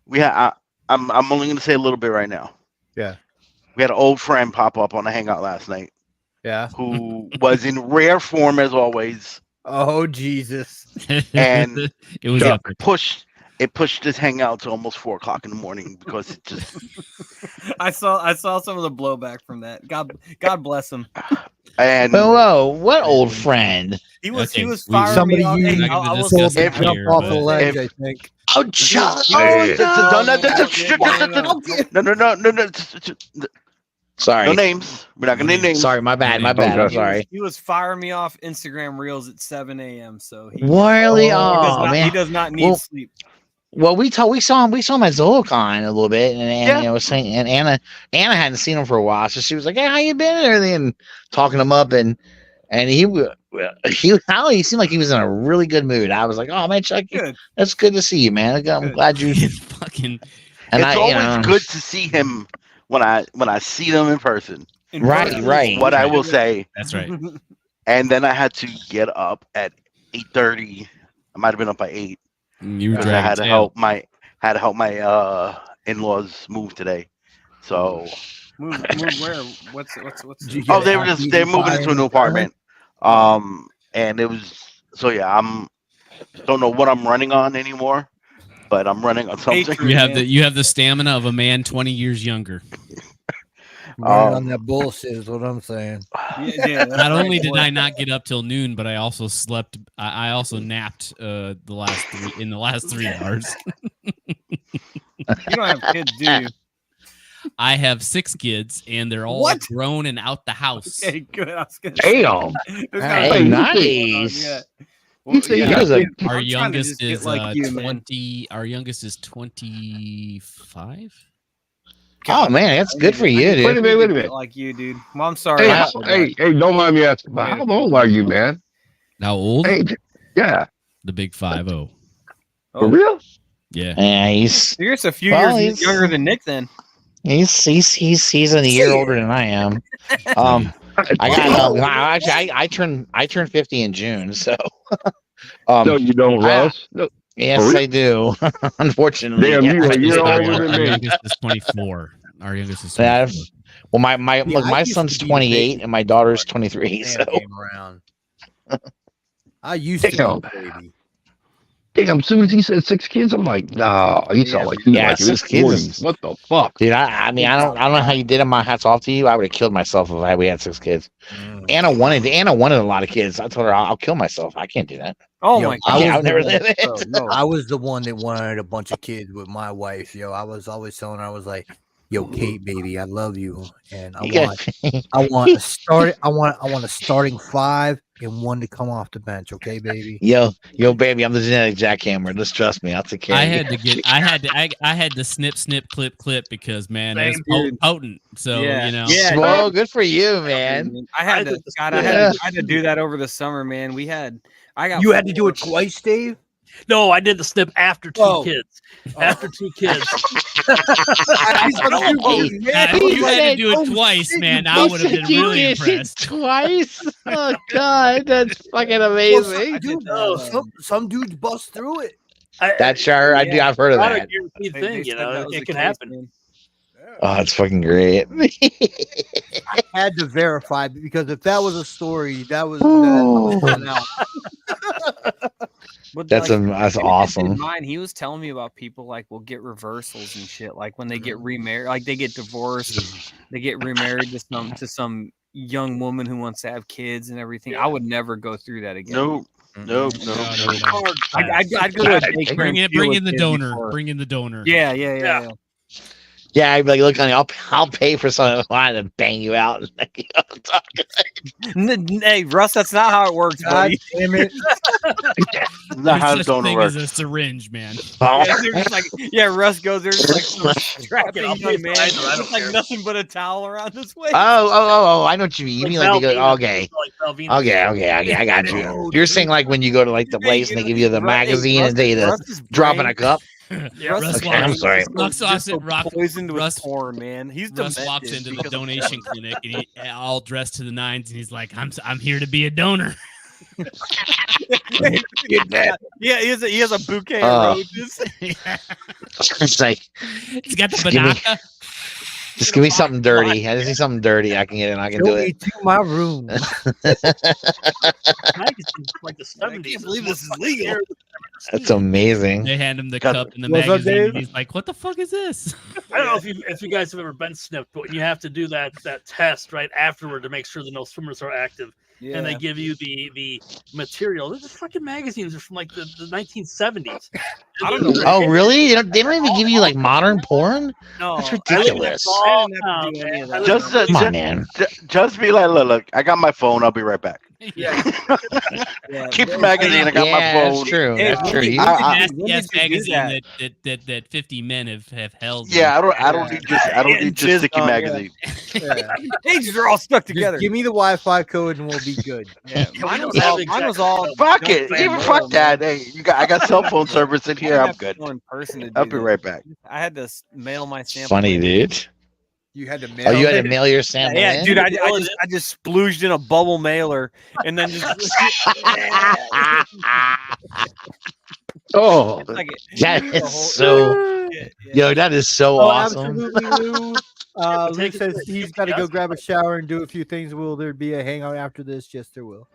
I'm only going to say a little bit right now. Yeah. We had an old friend pop up on the Hangout last night. Yeah. Who was in rare form as always. Oh Jesus! And it was pushed this Hangout to almost 4 o'clock in the morning because it just. I saw some of the blowback from that. God bless him. And whoa, what old friend? He was firing me off. Hey, I will jump off the ledge. I think. Oh, John! No. Sorry. No names. We're not gonna name names. Sorry, my bad. I'm sorry. He was firing me off Instagram Reels at 7 a.m. So he does not need sleep. Well, we saw him at ZoloCon a little bit, and was saying, and Anna hadn't seen him for a while, so she was like, "Hey, how you been?" and everything, and talking him up, and he seemed like he was in a really good mood. I was like, "Oh man, Chuck, that's good to see you, man. I'm glad you fucking." And it's always good to see him when I see them in person. Right. What I will say. That's right. And then I had to get up at 8:30. I might have been up by 8. You I had to help my in-laws move today. So move where? What's? Oh, they're moving into a new apartment. And it was don't know what I'm running on anymore, but I'm running on something. You have the stamina of a man 20 years younger. On that bullshit is what I'm saying. Not only did I not get up till noon, but I also slept. I also napped the last 3 hours. You don't have kids, do you? I have 6 kids, and they're all grown and out the house. Okay, good. Damn. Hey, nice. Yeah. Our youngest is 20. Our youngest is 25. Oh man, that's good for you, dude. Wait a minute. Like you, dude. Well, I'm sorry. Hey, don't mind me asking, but how old are you, man? How old? Hey, yeah. The big 50. For real? Yeah. You're just a few years younger than Nick, then. He's a year older than I am. I turned 50 in June, so. So you don't rush? Yes, I do. Unfortunately, damn, you're a year older than me. Our youngest is 24. Our youngest is 24. Well, my son's 28 and my daughter's 23. So I used to be a baby. Damn, as soon as he said 6 kids, I'm like, no, he sound like 6 kids. What the fuck, dude? I don't know how you did it. My hat's off to you. I would have killed myself if we had 6 kids. Anna wanted a lot of kids. I told her I'll kill myself. I can't do that. Oh my god! I would never live it. I was the one that wanted a bunch of kids with my wife. I was always telling her, I was like, "Yo, Kate, baby, I love you, and I want a starting 5 and 1 to come off the bench, okay, baby." Yo, baby, I'm the genetic jackhammer. Just trust me, I'll take care. I had to snip, clip because man, it was potent. So well, good for you, man. I had to do that over the summer, man. You had to do it twice, Dave? No, I did the snip after 2 kids. After 2 kids. You had to do it twice, man. I would have been really impressed. Twice? Oh God, that's fucking amazing. Some dudes bust through it. I've heard of Not a that. guaranteed thing, you know. It can happen. Oh, it's fucking great. I had to verify because if that was a story, that was But that's like, awesome. Mine, he was telling me about people like will get reversals and shit. Like when they get remarried, like they get divorced, they get remarried to some young woman who wants to have kids and everything. I would never go through that again. No. I'd go to a daycare. Bring in the donor. Bring in the donor. Yeah. Yeah, I'd be like, look, honey, I'll pay for someone to bang you out. Hey, Russ, that's not how it works, buddy. Damn it! Not how such donor thing works. as a syringe, man. Russ goes there, just like strapping young man, it's like nothing but a towel around his waist. Oh, I know what you mean. You mean like they go, okay, I got you. No, You're saying like when you go to like the place and they give you the magazine and they drop in a cup. Russ Okay, I'm sorry. Poisoned with porn, man. Russ walks into the donation clinic and he all dressed to the nines, and he's like, "I'm here to be a donor." Yeah, he has a bouquet of roses. It's like he's got the banana. Just give me something dirty. I just need something dirty. I can get it. I can do it. To my room. Like the 70s. I can't believe this is legal. That's amazing. They hand him the cup and the magazine. And he's like, "What the fuck is this?" I don't know if you guys have ever been snipped, but when you have to do that test right afterward to make sure that no swimmers are active, and they give you the material. These fucking magazines are from like the 1970s. I don't know. Oh, really? They don't even give you like modern porn? No, That's ridiculous. Come on, man. Just be like, look, I got my phone. I'll be right back. Yeah. Keep the magazine. I got my phone. That's true. That's true. Yes, magazine that 50 men have held. Yeah, I don't need just sticky magazine. Pages are all stuck together. Just give me the Wi-Fi code and we'll be good. Mine was all. Fuck it. Even fuck that. Hey, I got cell phone service in here. I'm good. I'll be right back. I had to mail my sample. Funny, dude. You had to mail. Oh, you had to mail your sample. Yeah, in? dude. I just splooged in a bubble mailer and then just. Oh, that is so. Yo, that is so awesome. Absolutely. Luke says he's got to go grab a shower and do a few things. Will there be a hangout after this? Yes, there will.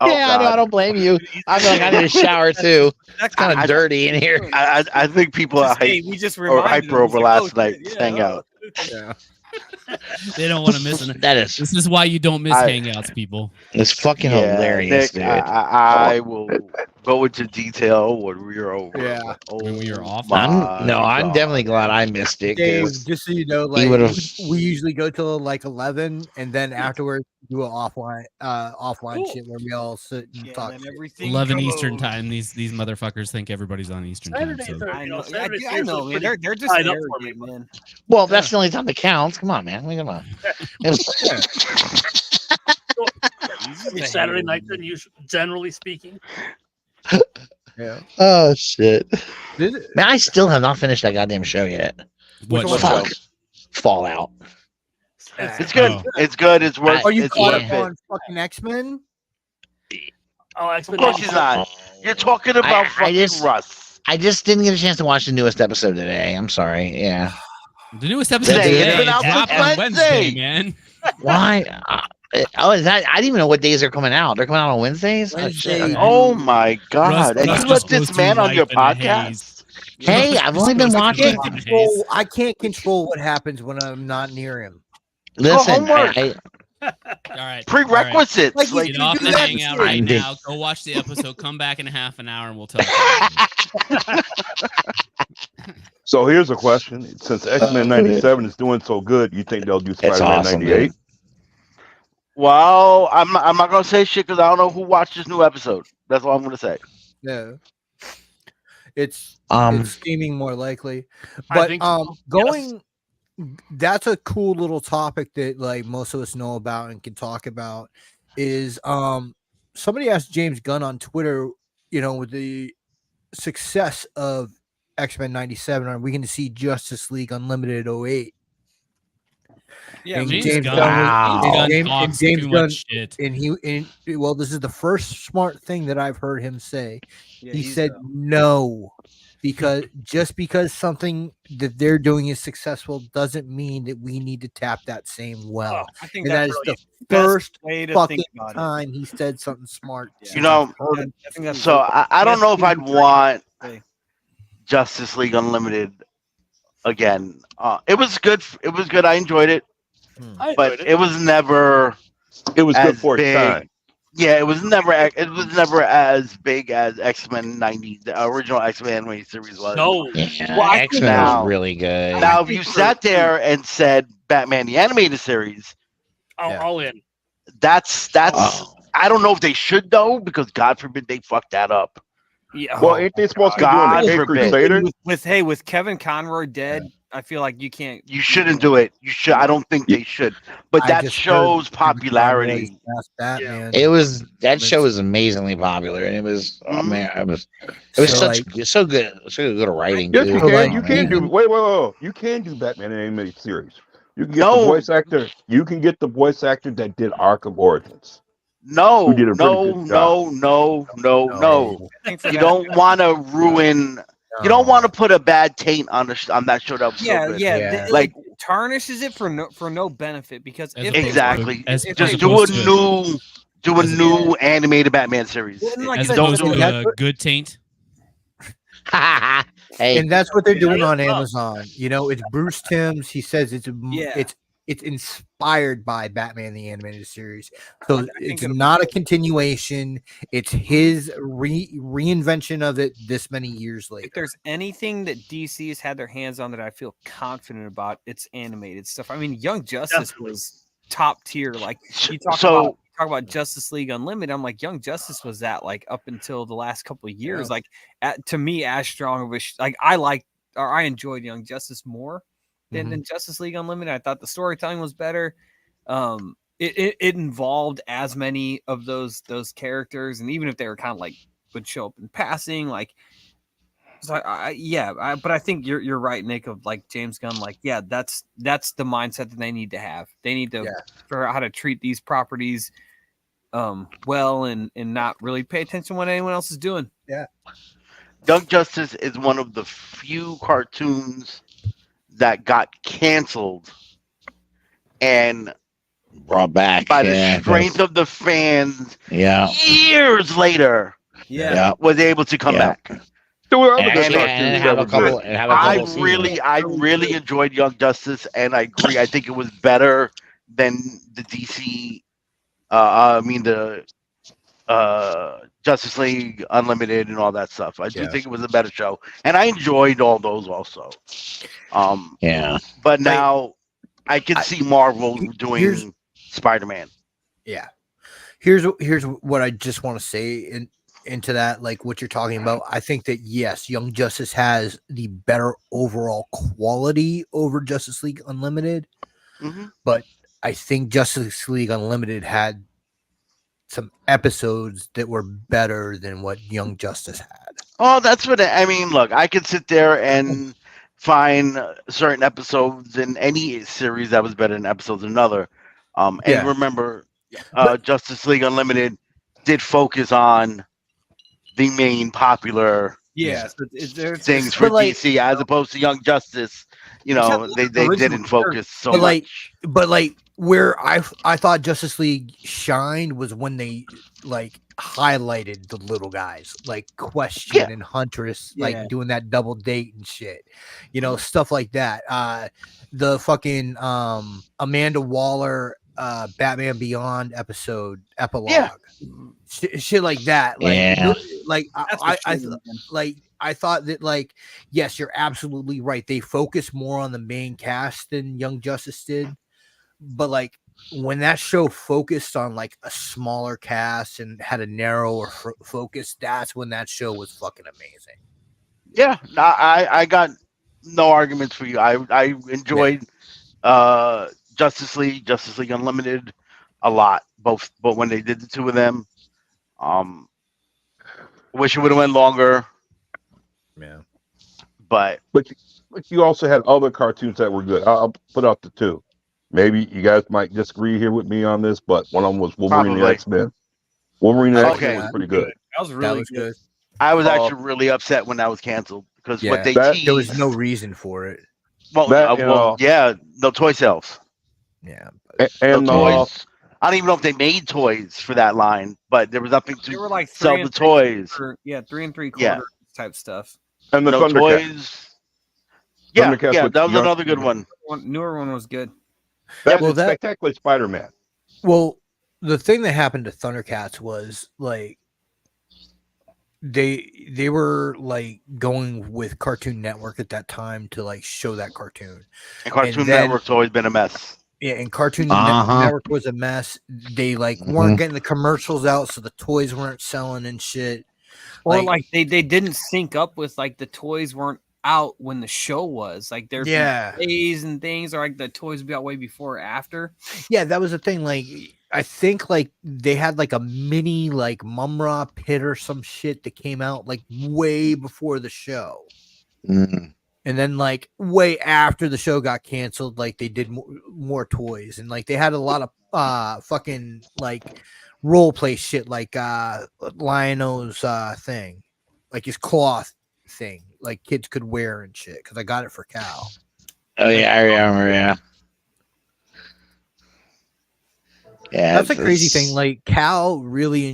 Oh, yeah, I don't blame you. I'm like, I need a shower too. It's kind of dirty in here. I think people are hyper over last night's hangout. Yeah. They don't want to miss it. This is why you don't miss hangouts, people. It's fucking hilarious, Nick, dude. I will go into detail when we are over. Yeah. When we are off. I'm definitely glad I missed it. Dave, just so you know, like we usually go till like 11, and then afterwards do an offline shit where we all sit and talk. 11 Eastern time. These motherfuckers think everybody's on Eastern time. So. I know, man. They're just arrogant, man. Well, that's the only time that counts. Come on, man. Come on. Saturday night, then generally speaking. Yeah. Oh shit. Man, I still have not finished that goddamn show yet. What Fuck. Fallout. It's good. It's good. It's worth. Are you caught up on fucking X-Men? Oh, X-Men. Of course he's not. You're talking about Russ. I just didn't get a chance to watch the newest episode today. I'm sorry. Yeah. The newest episode today is on Wednesday, man. Why? Is that? I didn't even know what days they're coming out. They're coming out on Wednesdays. Oh my god! And you let this man on your podcast? Hey, I've only been watching. I can't control what happens when I'm not near him. Listen, all right. Prerequisites. All right. Like, get off the hangout right now. Go watch the episode. Come back in a half an hour, and we'll tell you. So here's a question: since X-Men '97 is doing so good, you think they'll do Spider-Man '98? Well, I'm not gonna say shit because I don't know who watched this new episode. That's all I'm gonna say. No, it's seeming more likely, but going. That's a cool little topic that like most of us know about and can talk about. Is somebody asked James Gunn on Twitter, with the success of X-Men '97, are we going to see Justice League Unlimited 08? Yeah, and James James Gunn. Gunn, James Gunn talks too much shit. and well, this is the first smart thing that I've heard him say. Yeah, he said no, because just because something that they're doing is successful doesn't mean that we need to tap that same well. I think that is the first fucking time he said something smart. You know, so I don't know if I'd want Justice League Unlimited again. It was good. It was good. I enjoyed it, but it was never. It was good for its big. time. Yeah, it was never. It was never as big as X-Men '90, the original X-Men animated series was. No, yeah, well, X-Men was really good. Now, if you sat there and said Batman the animated series, all in. That's. I don't know if they should though, because God forbid they fuck that up. Yeah. Well, ain't they supposed to be doing the Cape Crusader? With Kevin Conroy dead, I feel like you can't. You shouldn't do it. You should. I don't think they should. But that shows popularity. It was that show was amazingly popular, and it was man, it was so good writing. Yes, too. you can do. Wait, you can do Batman animated series. You can get the voice actor. You can get the voice actor that did Arkham Origins. No. You don't want to ruin. You don't want to put a bad taint on that show. That was so good. Like tarnishes it for no benefit, because just do a new animated Batman series. As opposed to a good taint. Hey. And that's what they're doing on Amazon. You know, it's Bruce Timm's. He says it's inspired by Batman the Animated Series. So it's not a continuation. It's his reinvention of it this many years later. If there's anything that DC has had their hands on that I feel confident about, it's animated stuff. I mean, Young Justice was top tier. Like you talk about Justice League Unlimited. I'm like, Young Justice was that like up until the last couple of years. Like to me, as strong of a I enjoyed Young Justice more than Justice League Unlimited. I thought the storytelling was better. It involved as many of those characters, and even if they were kind of like would show up in passing, like. So but I think you're right, Nick. Of like James Gunn, like that's the mindset that they need to have. They need to figure out how to treat these properties well and not really pay attention to what anyone else is doing. Yeah, Young Justice is one of the few cartoons that got canceled and brought back by the strength of the fans. Years later, was able to come back. I really enjoyed Young Justice, and I agree. I think it was better than the DC. The Justice League Unlimited and all that stuff. I do think it was a better show, and I enjoyed all those also. But now I can see Marvel doing Spider-Man. Yeah. Here's what I just want to say into that, like what you're talking about. I think that yes, Young Justice has the better overall quality over Justice League Unlimited, but I think Justice League Unlimited had some episodes that were better than what Young Justice had. Oh, that's what I mean. Look, I could sit there and find certain episodes in any series that was better than episodes in another. And remember, Justice League Unlimited did focus on the main popular things for DC, as opposed to Young Justice. You know, they didn't focus so much. But where I thought Justice League shined was when they like highlighted the little guys, like Question and Huntress, like doing that double date and shit, you know, stuff like that. The fucking Amanda Waller Batman Beyond episode epilogue, shit like that. Like, I thought that, like, yes, you're absolutely right. They focus more on the main cast than Young Justice did, but like when that show focused on like a smaller cast and had a narrower focus, that's when that show was fucking amazing. Yeah, I got no arguments for you. I enjoyed Justice League Unlimited a lot, but when they did the two of them, wish it would have went longer. Yeah, but you also had other cartoons that were good. I'll put out the two. maybe you guys might disagree here with me on this, but one of them was Wolverine and Probably. X-Men. Wolverine and Okay. X-Men was pretty good. That was really good. I was actually really upset when that was canceled because what they teased, there was no reason for it. Well, yeah, no toy sales. Yeah, and toys. I don't even know if they made toys for that line, but there was nothing to like sell the toys. 3 3/4 type stuff. And the no Thundercats. Toys. Yeah, Thundercats yeah, that was another good one. Newer one was good. That was Spectacular Spider-Man. Well, the thing that happened to Thundercats was like they were like going with Cartoon Network at that time to like show that cartoon. And Cartoon Network's always been a mess. Yeah, and Cartoon Network was a mess. They like weren't getting the commercials out, so the toys weren't selling and shit. Or like they didn't sync up with like the toys weren't out when the show was. Like there'd be days and things, or like the toys would be out way before or after. Yeah, that was the thing. Like I think like they had like a mini like Mumra Pit or some shit that came out like way before the show. And then like way after the show got canceled, like they did more toys, and like they had a lot of fucking like role play shit, like Lion-O's thing, like his cloth thing, like kids could wear and shit. Because I got it for Cal. Oh yeah, I remember. Yeah, that's a crazy thing. Like Cal really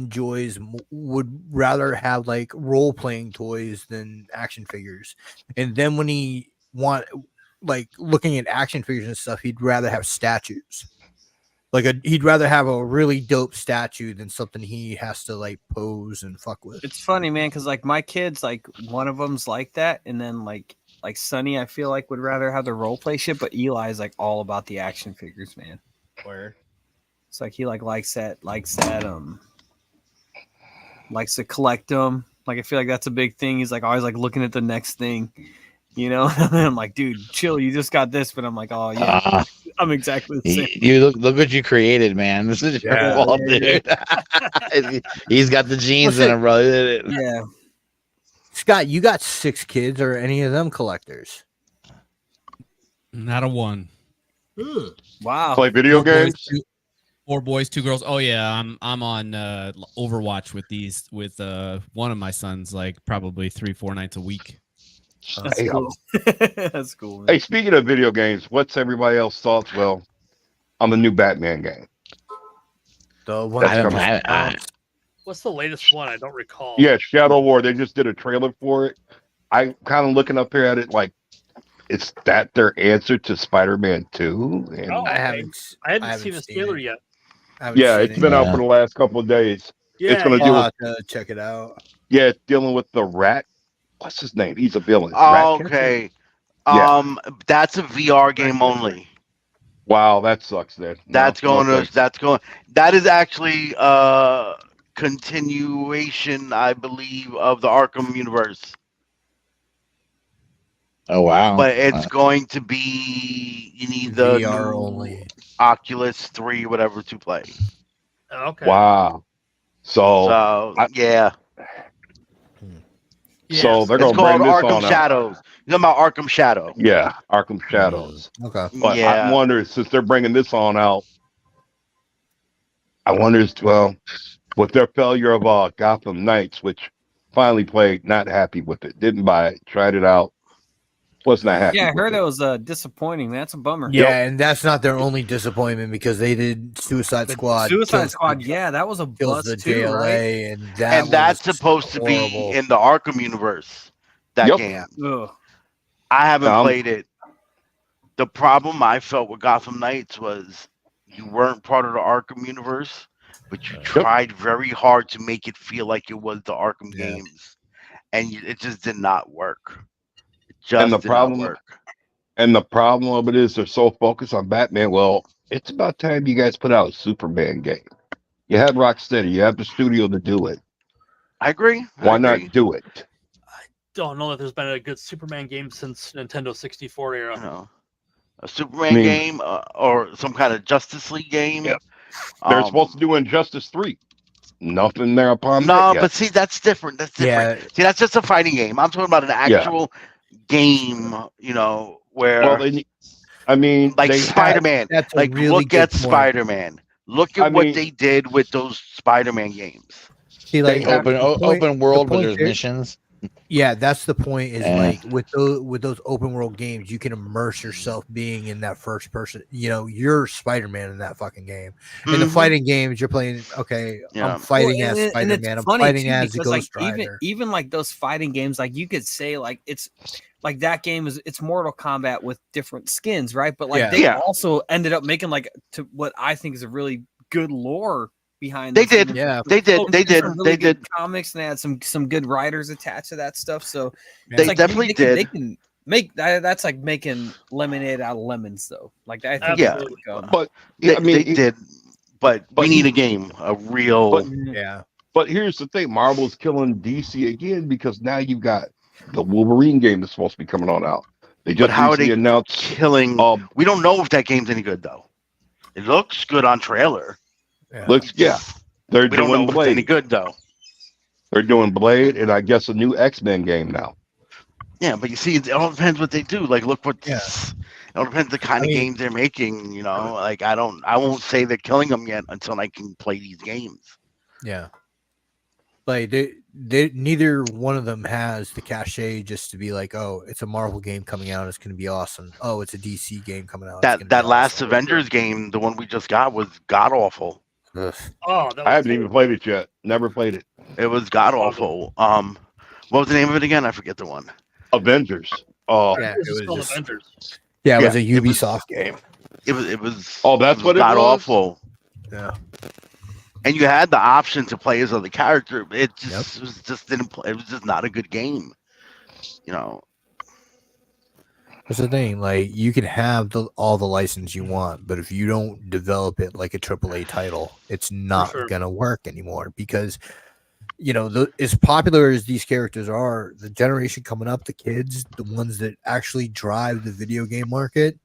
would rather have like role playing toys than action figures, and then when he like looking at action figures and stuff, he'd rather have statues. Like he'd rather have a really dope statue than something he has to like pose and fuck with. It's funny, man, because like my kids, like one of them's like that, and then like Sonny, I feel like would rather have the role play shit, but Eli's like all about the action figures, man. Where it's like he likes to collect them. Like I feel like that's a big thing. He's like always like looking at the next thing, you know. And I'm like, dude, chill. You just got this, but I'm like, oh yeah, I'm exactly the same. You look what you created, man. This is your fault, dude. He's got the genes in him, bro. Yeah. Scott, you got 6 kids. Are any of them collectors? Not a one. Wow. Play video games. 4 boys, 2 girls. Oh yeah, I'm on Overwatch with one of my sons, like probably 3-4 nights a week. That's cool. That's cool. Man. Hey, speaking of video games, what's everybody else thoughts? Well, on the new Batman game. The one what's the latest one? I don't recall. Yeah, Shadow War. They just did a trailer for it. I kind of looking up here at it like, is that their answer to Spider-Man 2? And I haven't seen the trailer yet. Yeah, it's been out for the last couple of days. Yeah, it's gonna have to check it out. Yeah, it's dealing with the rat. What's his name? He's a villain. Oh, okay. That's a VR game only. Wow, that sucks. That is actually continuation, I believe, of the Arkham universe. Oh wow! But it's going to be you need the VR only Oculus 3, whatever, to play. Okay. Wow. So yeah. So they're going to bring this Arkham Shadows. You're talking about Arkham Shadow. Yeah, Arkham Shadows. Okay. But I wonder, since they're bringing this on out, I wonder, with their failure of Gotham Knights, which finally played, not happy with it, didn't buy it, tried it out, was not happy. Yeah, I heard it was disappointing. That's a bummer. Yeah, and that's not their only disappointment because they did Suicide Squad. Suicide Squad, yeah, that was a bust the too, JLA, right? And that's supposed to be in the Arkham universe. That game. Ugh. I haven't played it. The problem I felt with Gotham Knights was you weren't part of the Arkham universe, but you tried very hard to make it feel like it was the Arkham games, and it just did not work. And the problem of it is they're so focused on Batman. Well, it's about time you guys put out a Superman game. You have Rocksteady, you have the studio to do it. I agree. Why not do it? I don't know that there's been a good Superman game since Nintendo 64 era. No. A Superman game or some kind of Justice League game. Yeah. They're supposed to do Injustice 3. Nothing there upon that. No, but see, that's different. That's different. Yeah. See, that's just a fighting game. I'm talking about an actual game, where I mean, like Spider-Man. That's a Like, really look good at point. Spider-Man. Look at what they did with those Spider-Man games. See, like open world, but there's missions. Yeah, that's the point. Is like with those open world games, you can immerse yourself being in that first person. You know, you're Spider-Man in that fucking game. In the fighting games, you're playing. Okay, I'm fighting as Spider-Man. I'm fighting as Ghost Rider. Even like those fighting games, like you could say, like it's like that game it's Mortal Kombat with different skins, right? But like they also ended up making like to what I think is a really good lore behind. They did, they did comics, and they had some good writers attached to that stuff. So they like, definitely did. They can make that's like making lemonade out of lemons, though. Like I think but I mean they did. But we need a game, a real. But here's the thing: Marvel's killing DC again because now you've got the Wolverine game that's supposed to be coming on out. They just announced killing. We don't know if that game's any good though. It looks good on trailer. They're doing Blade. Any good though? They're doing Blade, and I guess a new X-Men game now. Yeah, but you see, it all depends what they do. Like, look what. It all depends the kind of games they're making. You know, like I won't say they're killing them yet until I can play these games. Yeah. Like they neither one of them has the cachet just to be like, oh, it's a Marvel game coming out, it's going to be awesome. Oh, it's a DC game coming out. That last Avengers game, the one we just got, was god awful. I haven't even played it yet. Never played it. It was god awful. What was the name of it again? I forget the one. Avengers. Yeah, it was Avengers. Yeah, it was a Ubisoft game. It was. Oh, that's what it was. God awful. Yeah. And you had the option to play as other character. It just it was just didn't play. It was just not a good game. You know. That's the thing. Like you can have all the license you want, but if you don't develop it like a AAA title, it's not gonna work anymore. Because you know, as popular as these characters are, the generation coming up, the kids, the ones that actually drive the video game market,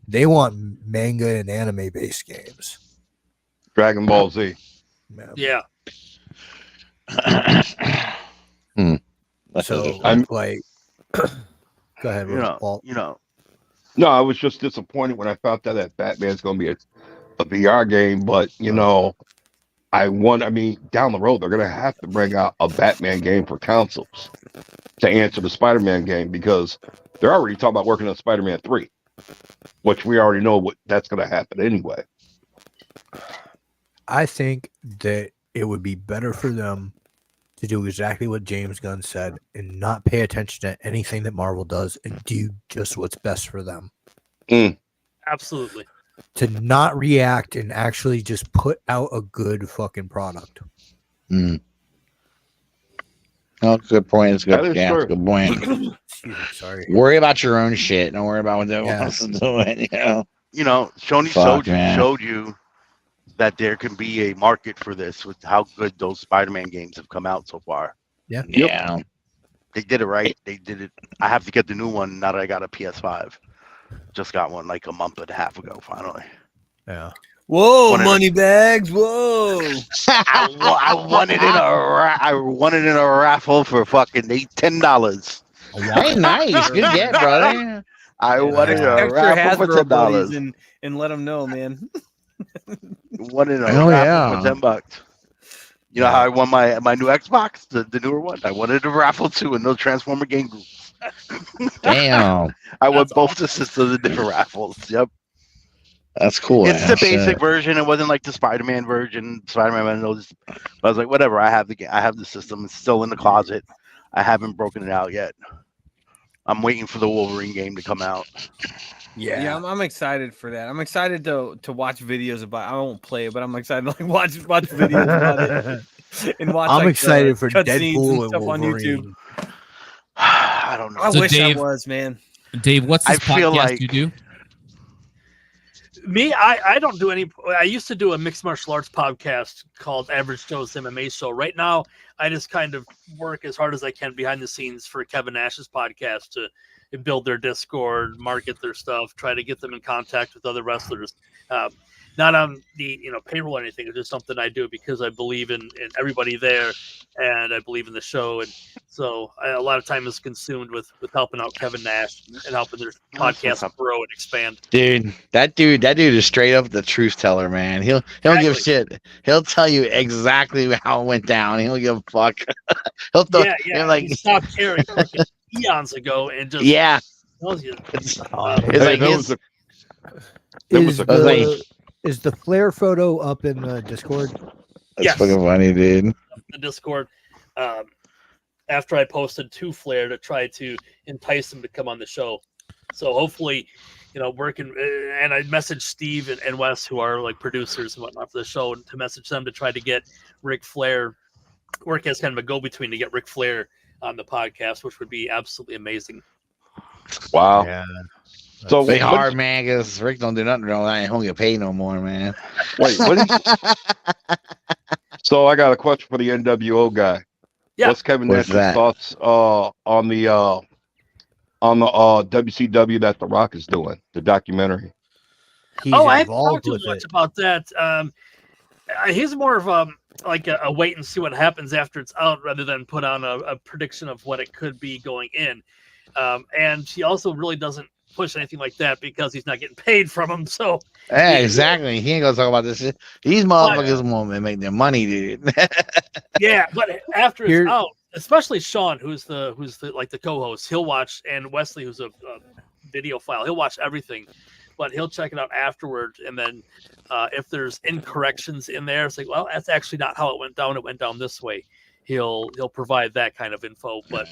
they want manga and anime based games. Dragon Ball Z. Yeah. So I'm like, go ahead. No, I was just disappointed when I found out that Batman's going to be a VR game, but you know, I mean, down the road they're going to have to bring out a Batman game for consoles to answer the Spider-Man game because they're already talking about working on Spider-Man 3, which we already know what that's going to happen anyway. I think that it would be better for them to do exactly what James Gunn said and not pay attention to anything that Marvel does and do just what's best for them. Absolutely. To not react and actually just put out a good fucking product. Oh, good point. It's good. Yeah, it's a good point. Sorry. Worry about your own shit. Don't worry about what everyone else is doing. You know, Sony showed you that there can be a market for this with how good those Spider-Man games have come out so far. Yeah. Yeah. They did it right. They did it. I have to get the new one now that I got a PS5. Just got one like a month and a half ago, finally. Yeah. Whoa, money bags! Whoa! I won it in a raffle for fucking $10. Hey, nice, good get, brother. I won it in a raffle for $10 and let them know, man. Won it in a raffle for $10. You know how I won my new Xbox, the newer one? I won it in a raffle too in those Transformer game groups. Damn. I won both the systems in different raffles. Yep. That's cool. It's the basic version. It wasn't like the Spider-Man version. Spider-Man, I was like, whatever. I have the system. It's still in the closet. I haven't broken it out yet. I'm waiting for the Wolverine game to come out. Yeah, I'm excited for that. I'm excited to watch videos about. I won't play it, but I'm excited to like watch videos about it and watch. I'm excited for Deadpool and stuff Wolverine. on YouTube. I don't know. I wish I was, man. Dave, what's this podcast you do? Me, I don't do any. I used to do a mixed martial arts podcast called Average Joe's MMA Show. Right now, I just kind of work as hard as I can behind the scenes for Kevin Nash's podcast to build their Discord, market their stuff, try to get them in contact with other wrestlers. not on the payroll or anything. It's just something I do because I believe in everybody there, and I believe in the show, and so a lot of time is consumed with helping out Kevin Nash and helping their podcast grow and expand. Dude, that dude is straight up the truth teller, man. He'll give shit. He'll tell you exactly how it went down. He don't give a fuck. Like he stopped caring eons ago and just tells you. Is the Flair photo up in the Discord? That's fucking funny, dude. The Discord. After I posted to Flair to try to entice him to come on the show, so hopefully, working. And I messaged Steve and Wes, who are like producers and whatnot for the show, to message them to try to get Ric Flair, work as kind of a go-between to get Ric Flair on the podcast, which would be absolutely amazing. Wow. Yeah. So they hard, man, because Rick don't do nothing wrong. I ain't gonna get paid no more, man. Wait, what? So I got a question for the NWO guy. Yeah. What's Kevin Nash's thoughts on the WCW that The Rock is doing, the documentary? I haven't talked too much about that. He's more of a wait and see what happens after it's out, rather than put on a prediction of what it could be going in. And he also really doesn't push anything like that because he's not getting paid from him. So exactly, he ain't gonna talk about this shit. These motherfuckers won't make their money, dude. Yeah, but after it's out, especially Sean, who's the like the co-host, he'll watch, and Wesley, who's a video file, he'll watch everything, but he'll check it out afterward. And then if there's incorrections in there, it's like, well, that's actually not how it went down. It went down this way. He'll provide that kind of info, but.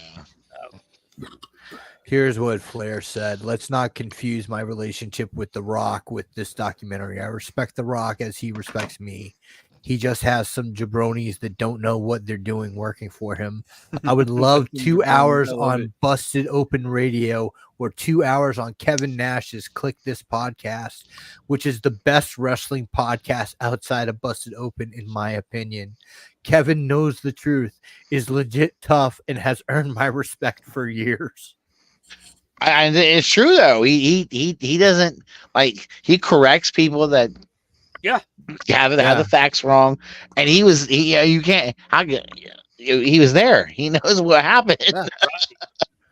Here's what Flair said. Let's not confuse my relationship with The Rock with this documentary. I respect The Rock as he respects me. He just has some jabronis that don't know what they're doing working for him. I would love 2 hours on Busted Open Radio or 2 hours on Kevin Nash's Click This Podcast, which is the best wrestling podcast outside of Busted Open, in my opinion. Kevin knows the truth, is legit tough, and has earned my respect for years. And it's true though. He doesn't he corrects people that have the facts wrong, and he was there. He knows what happened. Right.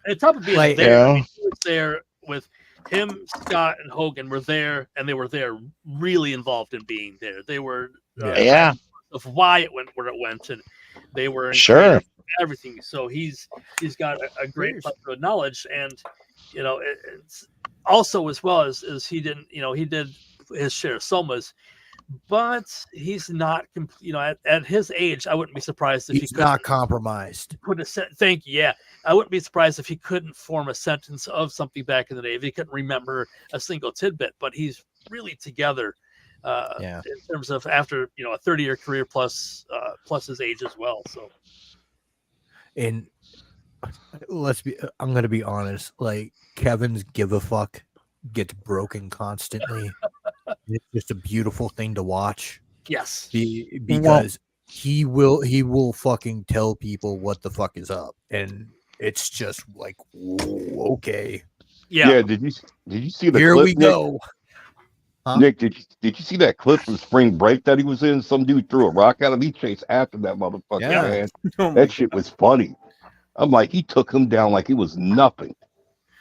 And top of being there, he was there with him, Scott, and Hogan were there, and they were there really involved in being there. They were of why it went where it went, and they were everything. So he's got a great plethora of knowledge, and it's also, as well as he didn't, he did his share of somas, but he's not, at his age, I wouldn't be surprised if he's not compromised. Thank you. Yeah, I wouldn't be surprised if he couldn't form a sentence of something back in the day, if he couldn't remember a single tidbit. But he's really together in terms of after a 30-year career plus his age as well. So, and I'm gonna be honest, like Kevin's give a fuck gets broken constantly. It's just a beautiful thing to watch. Yes, because he will fucking tell people what the fuck is up, and it's just like, okay, yeah. Did you see the here clip, we go? Huh? Nick, did you see that clip from Spring Break that he was in? Some dude threw a rock at him. He chased after that motherfucker, man. That shit was funny. I'm like, he took him down like it was nothing.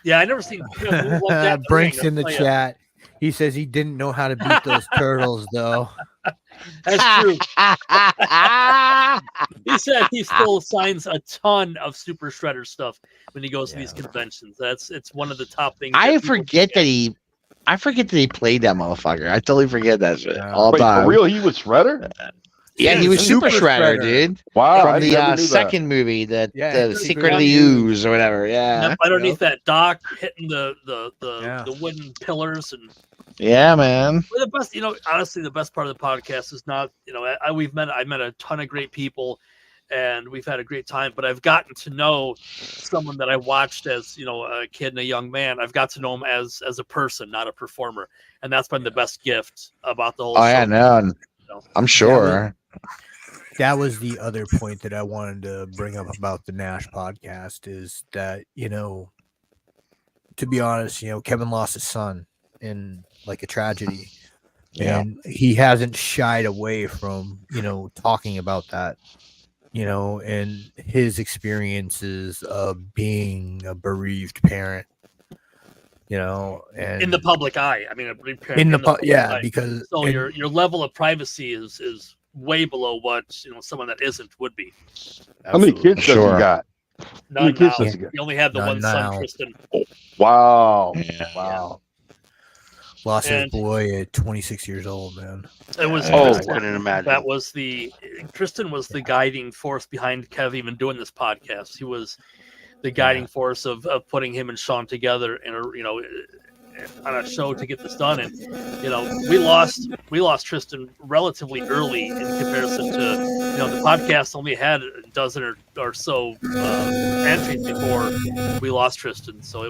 Yeah, I never seen him move like that. Brinks in the chat. He says he didn't know how to beat those turtles, though. That's true. He said he still signs a ton of Super Shredder stuff when he goes to these conventions. It's one of the top things. I forget that he played that motherfucker. I totally forget that shit all the time. For real, he was Shredder? Yeah, he was Super Shredder, dude. Wow. From the second movie, the Secretly Ooze or whatever. Yeah. Underneath that dock, hitting the wooden pillars and. Yeah, man. We're the best, honestly, the best part of the podcast is not, I met a ton of great people and we've had a great time, but I've gotten to know someone that I watched as, a kid and a young man. I've got to know him as a person, not a performer. And that's been the best gift about the whole show. Yeah, no. I'm sure. That was the other point that I wanted to bring up about the Nash podcast is that, to be honest, Kevin lost his son in like a tragedy. And he hasn't shied away from, talking about that, and his experiences of being a bereaved parent, and in the public eye. I mean, because so your level of privacy is way below what someone that isn't would be. How many kids does he got? None now. He only had the one son, Tristan. Wow. Wow. Lost his boy at 26 years old, man. It was I couldn't imagine. That was Tristan was the guiding force behind Kev even doing this podcast. He was the guiding force of putting him and Sean together in on a show to get this done. And we lost Tristan relatively early in comparison to the podcast only had a dozen or so entries before we lost Tristan. So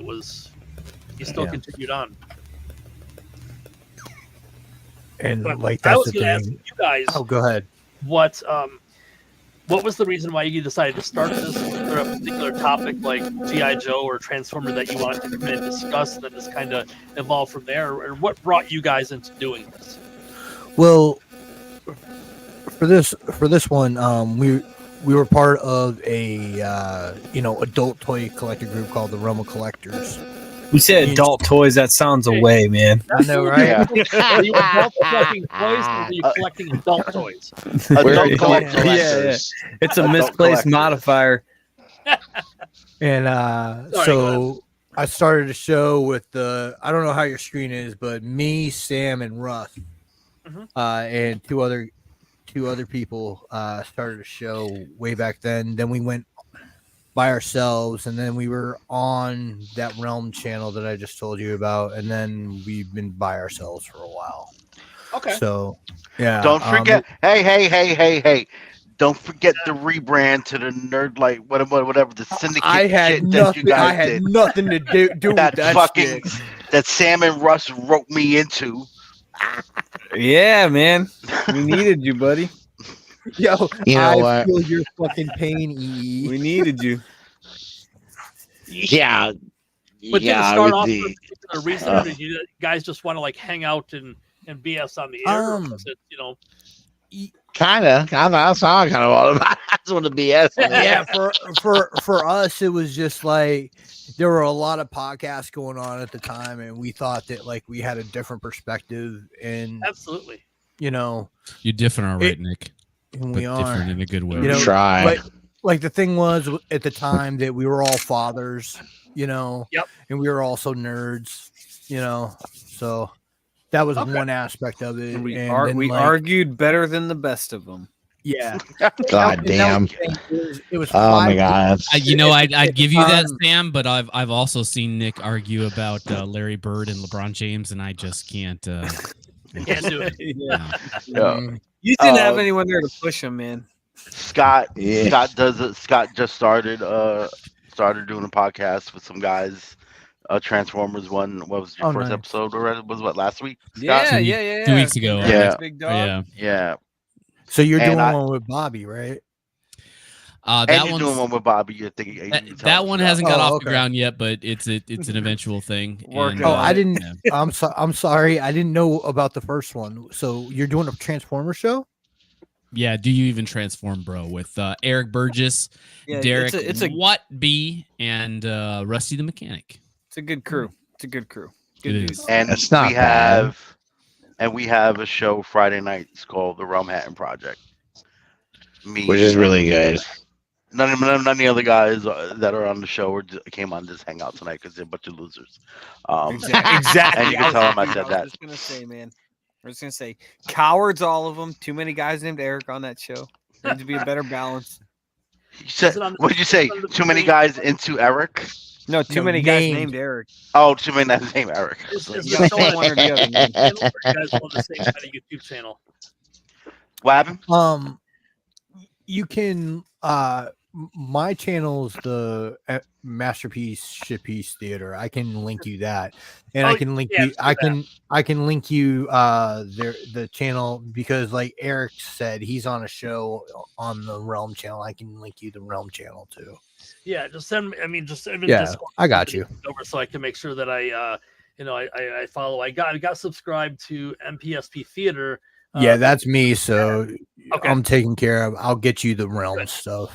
he still continued on. And but like I that's was the going to ask thing. you guys. Oh, go ahead. What was the reason why you decided to start this? Was there a particular topic like G.I. Joe or Transformer that you wanted to come in and discuss, and then just kind of evolve from there? Or what brought you guys into doing this? Well, for this one, we were part of a adult toy collector group called the Realm of Collectors. We said adult toys. That sounds away, man. I know, right? Are you adult collecting toys, or are you collecting adult toys? Adult collectors. Yeah. It's a misplaced modifier. And so I started a show with I don't know how your screen is, but me, Sam, and Russ, and two other people started a show way back then. Then we went by ourselves, and then we were on that Realm channel that I just told you about, and then we've been by ourselves for a while. Okay. So yeah. Don't forget. Hey. Don't forget the rebrand to the Nerdlight, whatever the syndicate shit that you guys did. I had nothing to do with that fucking shit. that Sam and Russ wrote me into. Yeah, man. We needed you, buddy. Yo, I feel your fucking pain, EE. We needed you. Yeah. But did it start off for a particular reason, or did you guys just want to hang out and BS on the air? Or was it, kind of. That's how I kind of all about. I just want to BS. Yeah, for us, it was just like there were a lot of podcasts going on at the time, and we thought that we had a different perspective. And absolutely, you're different, all right, Nick. And we are different in a good way. Try. Like the thing was at the time that we were all fathers, and we were also nerds, so that was one aspect of it. We argued better than the best of them. Yeah. God damn. It was oh my God. I'd give you that, Sam, but I've also seen Nick argue about Larry Bird and LeBron James, and I just can't. Can't do it. You didn't have anyone there to push him, man. Scott just started doing a podcast with some guys. Transformers one. What was your first episode? Or was what last week? Scott? Yeah. 2 weeks ago. Yeah. Big dog. Yeah. So you're doing one with Bobby, right? That one's doing one with Bobby. I think that one hasn't got off the ground yet, but it's an eventual thing. I didn't. I'm sorry. I didn't know about the first one. So you're doing a Transformer show? Yeah. Do you even transform, bro? With Eric Burgess, Derek, B, and Rusty the Mechanic. It's a good crew. Good dudes. And it's not we have a show Friday nights called the Realm Hatton Project. Which is really good. None of the other guys that are on the show came on this hangout tonight because they're a bunch of losers. Exactly. And you can tell them I said that. I was just gonna say, man. I was gonna say, cowards, all of them. Too many guys named Eric on that show. There needs to be a better balance. What did you say? Too many guys into Eric? No, too many guys named Eric. Oh, too many guys named Eric. Is one or the other? You guys on the same kind of YouTube channel. What happened? You can my channel's the Masterpiece Shitpiece Theater. I can link you that, and I can link you. I can link you the channel because, like Eric said, he's on a show on the Realm channel. I can link you the Realm channel too. Yeah, just send me. I mean, just I got you over so I can make sure that I I follow. I got subscribed to MPSP Theater. Yeah, that's me. So okay. I'm taken care of. I'll get you the realm stuff.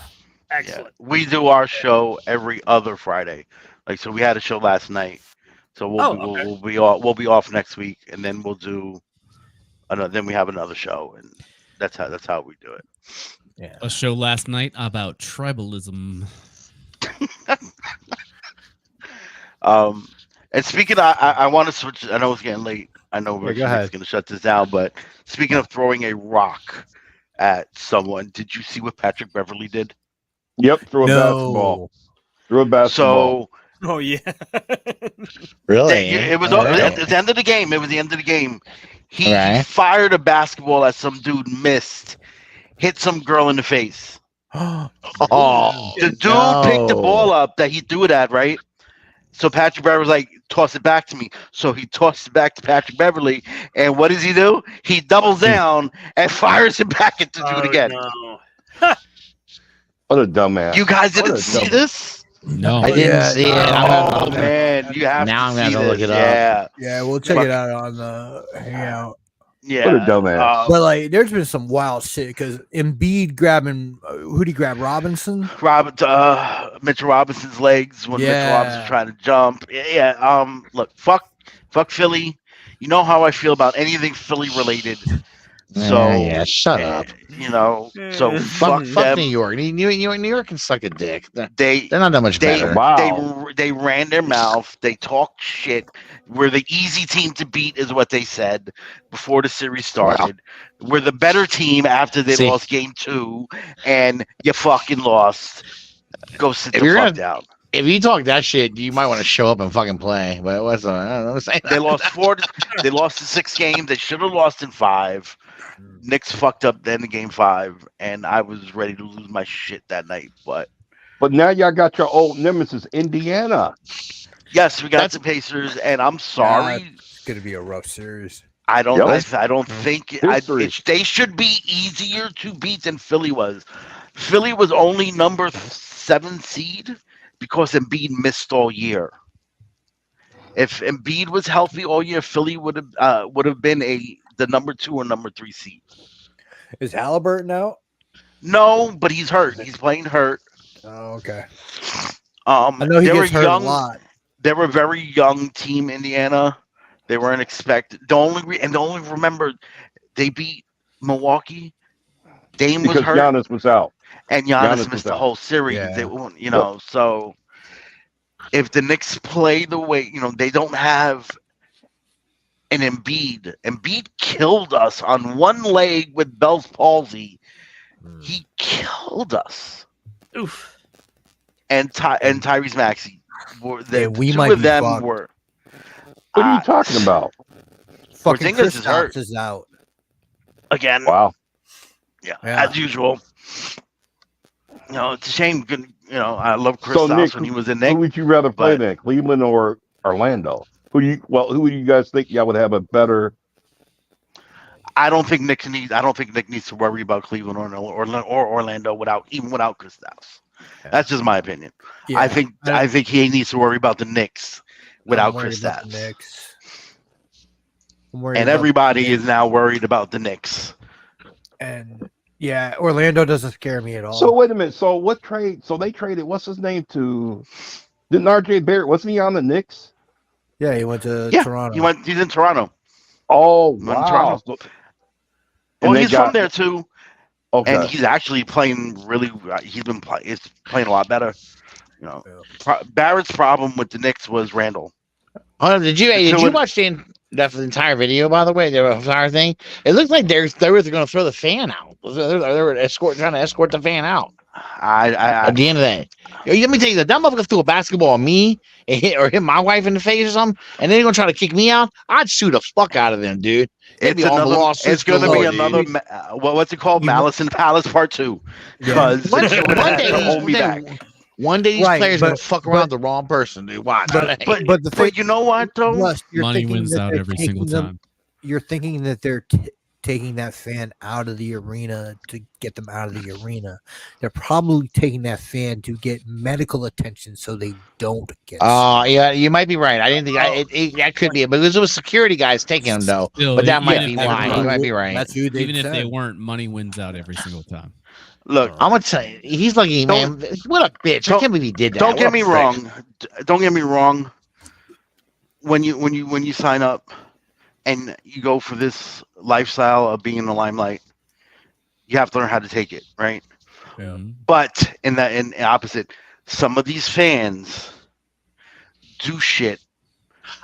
Excellent. Yeah. We do our show every other Friday. Like, so we had a show last night. So we'll be off next week, and then we'll do another. Then we have another show, and that's how we do it. Yeah. A show last night about tribalism. And speaking of, I want to switch. I know it's getting late. I know we're going to shut this down. But speaking of throwing a rock at someone, did you see what Patrick Beverly did? Yep, threw a basketball. Threw a basketball. So, oh yeah, really? It was at the end of the game. It was the end of the game. He fired a basketball at some dude, missed, hit some girl in the face. The dude picked the ball up that he threw it at, right? So Patrick Beverly was like, toss it back to me. So he tossed it back to Patrick Beverly. And what does he do? He doubles down and fires it back at the dude again. No. What a dumbass. You guys didn't see this? No, I didn't see it. Oh, man. You have now to I'm see going to look this. it up. Yeah, we'll check it out on the Hangout. Yeah. What a dumbass. But like, there's been some wild shit because Embiid grabbing who'd he grab? Robinson? Mitchell Robinson's legs when Mitchell Robinson trying to jump. Yeah. Look, fuck Philly. You know how I feel about anything Philly related. So shut up. So fuck New York. New York can suck a dick. They're not that much better. They ran their mouth. They talked shit. We're the easy team to beat, is what they said before the series started. Wow. We're the better team after they lost game 2, and you fucking lost. Go sit the fuck down. If you talk that shit, you might want to show up and fucking play. But what's I don't know. They lost 4. They lost in 6 games. They should have lost in 5. Knicks fucked up then in game 5, and I was ready to lose my shit that night. But now y'all got your old nemesis, Indiana. Yes, we got the Pacers, and I'm sorry. It's gonna be a rough series. I don't think they should be easier to beat than Philly was. Philly was only number 7 seed because Embiid missed all year. If Embiid was healthy all year, Philly would have been the number 2 or number 3 seed. Is Halliburton out? No, but he's hurt. He's playing hurt. Oh, okay. I know he gets hurt a lot. They were a very young team, Indiana. They weren't expected. The only remember they beat Milwaukee. Dame was hurt. Giannis was out. And Giannis missed the whole series. Yeah. So if the Knicks play the way, they don't have an Embiid. Embiid killed us on one leg with Bell's palsy. He killed us. Oof. And Tyrese Maxey. We two might of be them fucked. were. What are you talking about? Fucking Porzingis is hurt is out again. Wow. Yeah, as usual. It's a shame. I love Kristaps when he was in Nick. Who would you rather play then, Cleveland or Orlando? Who do you guys think y'all would have a better? I don't think Nick needs to worry about Cleveland or Orlando without Kristaps. That's just my opinion. Yeah, I think he needs to worry about the Knicks without Kristaps. And everybody is now worried about the Knicks. And yeah, Orlando doesn't scare me at all. So wait a minute. So what trade? So they traded what's his name to? Didn't RJ Barrett? Wasn't he on the Knicks? Yeah, he went to Toronto. He's in Toronto. Oh wow. He's from there too. Okay. And he's actually playing really. He's playing a lot better. Barrett's problem with the Knicks was Randall. Oh, did you watch the entire video? By the way, the entire thing. It looks like they were going to throw the fan out. They were trying to escort the fan out. At the end of that, let me tell you, the dumb motherfucker threw a basketball at me and hit my wife in the face or something, and then they're gonna try to kick me out. I'd sue the fuck out of them, dude. It's going to be another. What's it called? Malice in Palace Part 2. Because one day these players are gonna fuck around the wrong person, dude. Watch. But you know what though? Russ, money wins out every single time. You're thinking that they're taking that fan out of the arena to get them out of the arena. They're probably taking that fan to get medical attention so they don't get sick. Yeah, you might be right. I didn't think that could be it because it was security guys taking them though. Still, But that even might if be they why. weren't- You might be right. That's who they Even if said. they weren't, money wins out every single time. Look, I'm gonna tell you, he's lucky, man. What a bitch! I can't believe he did that. don't get What a me prick. wrong. Don't get me wrong. When you sign up and you go for this lifestyle of being in the limelight, you have to learn how to take it, right? Mhm. But in the opposite, some of these fans do shit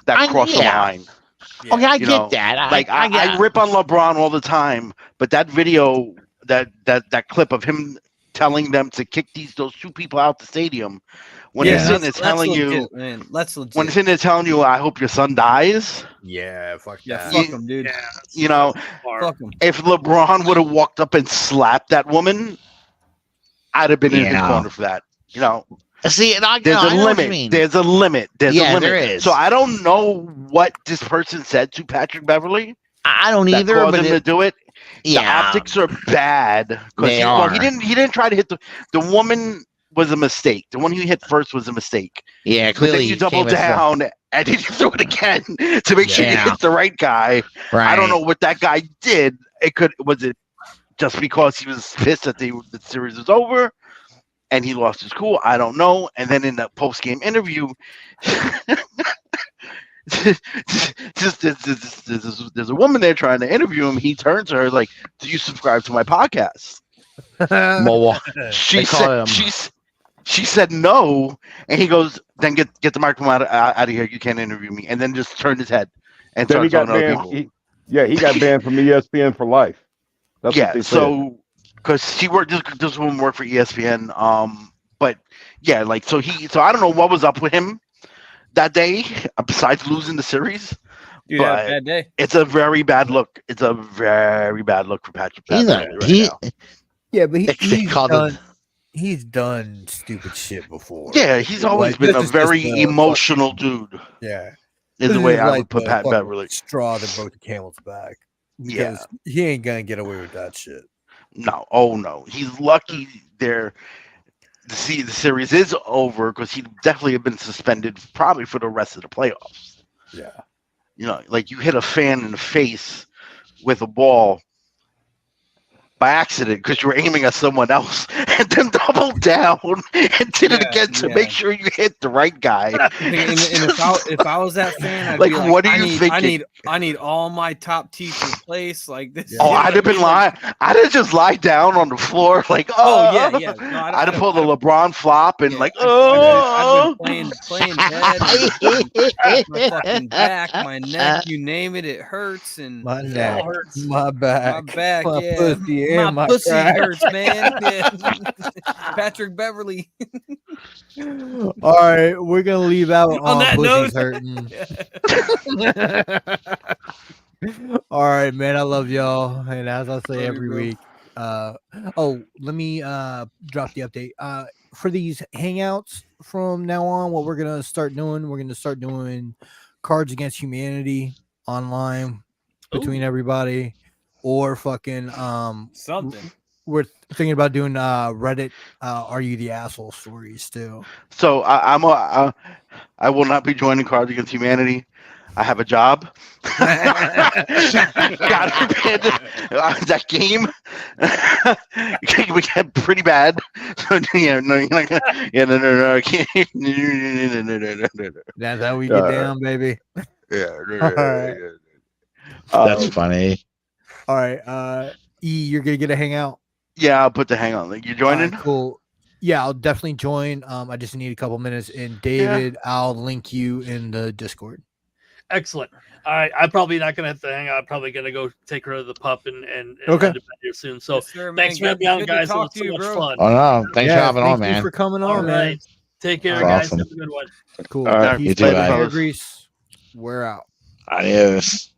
that cross the line. Okay, I You get know, that. I rip on LeBron all the time, but that video, that clip of him telling them to kick those two people out the stadium, when he's in there telling you, man, that's legit. when it's in there telling you, I hope your son dies. Yeah, fuck Yeah, that. fuck him, dude. Yeah, You know, Fuck him. if LeBron would have walked up and slapped that woman, I'd have been in his Yeah. corner for that. You know, See, and there's I a know what you limit. mean. There's a limit. There's Yeah, a limit. there is. So I don't know what this person said to Patrick Beverly I don't that either. caused But him to do it. The yeah, optics are bad They he are. didn't try to hit the woman was a mistake. The one he hit first was a mistake. yeah, But clearly then you he double came as well. down and then you throw it again to make sure you Yeah. hit the right guy. Right. I don't know what that guy did. Was it just because he was pissed that the series was over and he lost his cool? I don't know. And then in the post game interview, there's a woman there trying to interview him. He turns to her like, "Do you subscribe to my podcast?" Well, She They call said him- she said no, and he goes, "Then get the microphone out of here. You can't interview me." And then just turned his head and Then he started got talking to other banned. people. He got banned from ESPN for life. That's what Yeah, they said. so because she worked, this woman worked for ESPN. But yeah, like so I don't know what was up with him that day besides losing the series. Dude, But had a bad day. it's a very bad look. It's a very bad look for Patrick. he's Beverley a, he. now. Yeah, but They called him. he's done stupid shit before. Yeah, he's always Like, been this a is very just a emotional dude. Yeah. Is This the way I like would put the Pat fucking Beverly. straw that broke the camel's back. Yeah. Because he ain't gonna get away with that shit. No, oh no, he's lucky there. The series is over because he'd definitely have been suspended probably for the rest of the playoffs. Yeah. You know, like you hit a fan in the face with a ball by accident because you were aiming at someone else and then doubled down and did it again to make sure you hit the right guy. And if I was that fan, I'd Like, be like, what are you thinking? I need all my top teeth replaced like this. Oh, I'd have been lying. I'd have just lied down on the floor like, yeah. No, I'd have pulled a LeBron flop and like, I've been playing dead. My fucking back, my neck, you name it, it hurts and My it neck, all hurts. my back, My back, my yeah. pussy, and my pussy crack. hurts, man. Yeah. Patrick Beverly. All right, we're gonna leave out On that pussy's note. hurting. All right, man. I love y'all, and as I say every week, let me drop the update. For these hangouts from now on, what we're gonna start doing Cards Against Humanity online between everybody, or fucking something. We're thinking about doing Reddit. Are you the asshole stories too? So I will not be joining Cards Against Humanity. I have a job. God forbid that game we get pretty bad. So yeah, no, you're not gonna, yeah, no, I can't. No. That's how we get down, baby. Yeah. All right. That's funny. All right. E, you're gonna get a hangout. Yeah, I'll put the hang on. Like, you joining? All right, cool. Yeah, I'll definitely join. I just need a couple minutes. And David, I'll link you in the Discord. Excellent. All right, I'm probably not gonna have to hang out. I'm probably gonna go take her to the pup and Okay. head to bed here soon. So Yes, sir, man. thanks for having me on, Good to guys. It talk was to so you, much bro. fun. Oh no! Thanks for having on, thank man. you for coming on, All man. right. Take care, That's guys. awesome. Have a good one. Cool. All right, Peace, you too, love, guys. hair grease. We're out. Adios.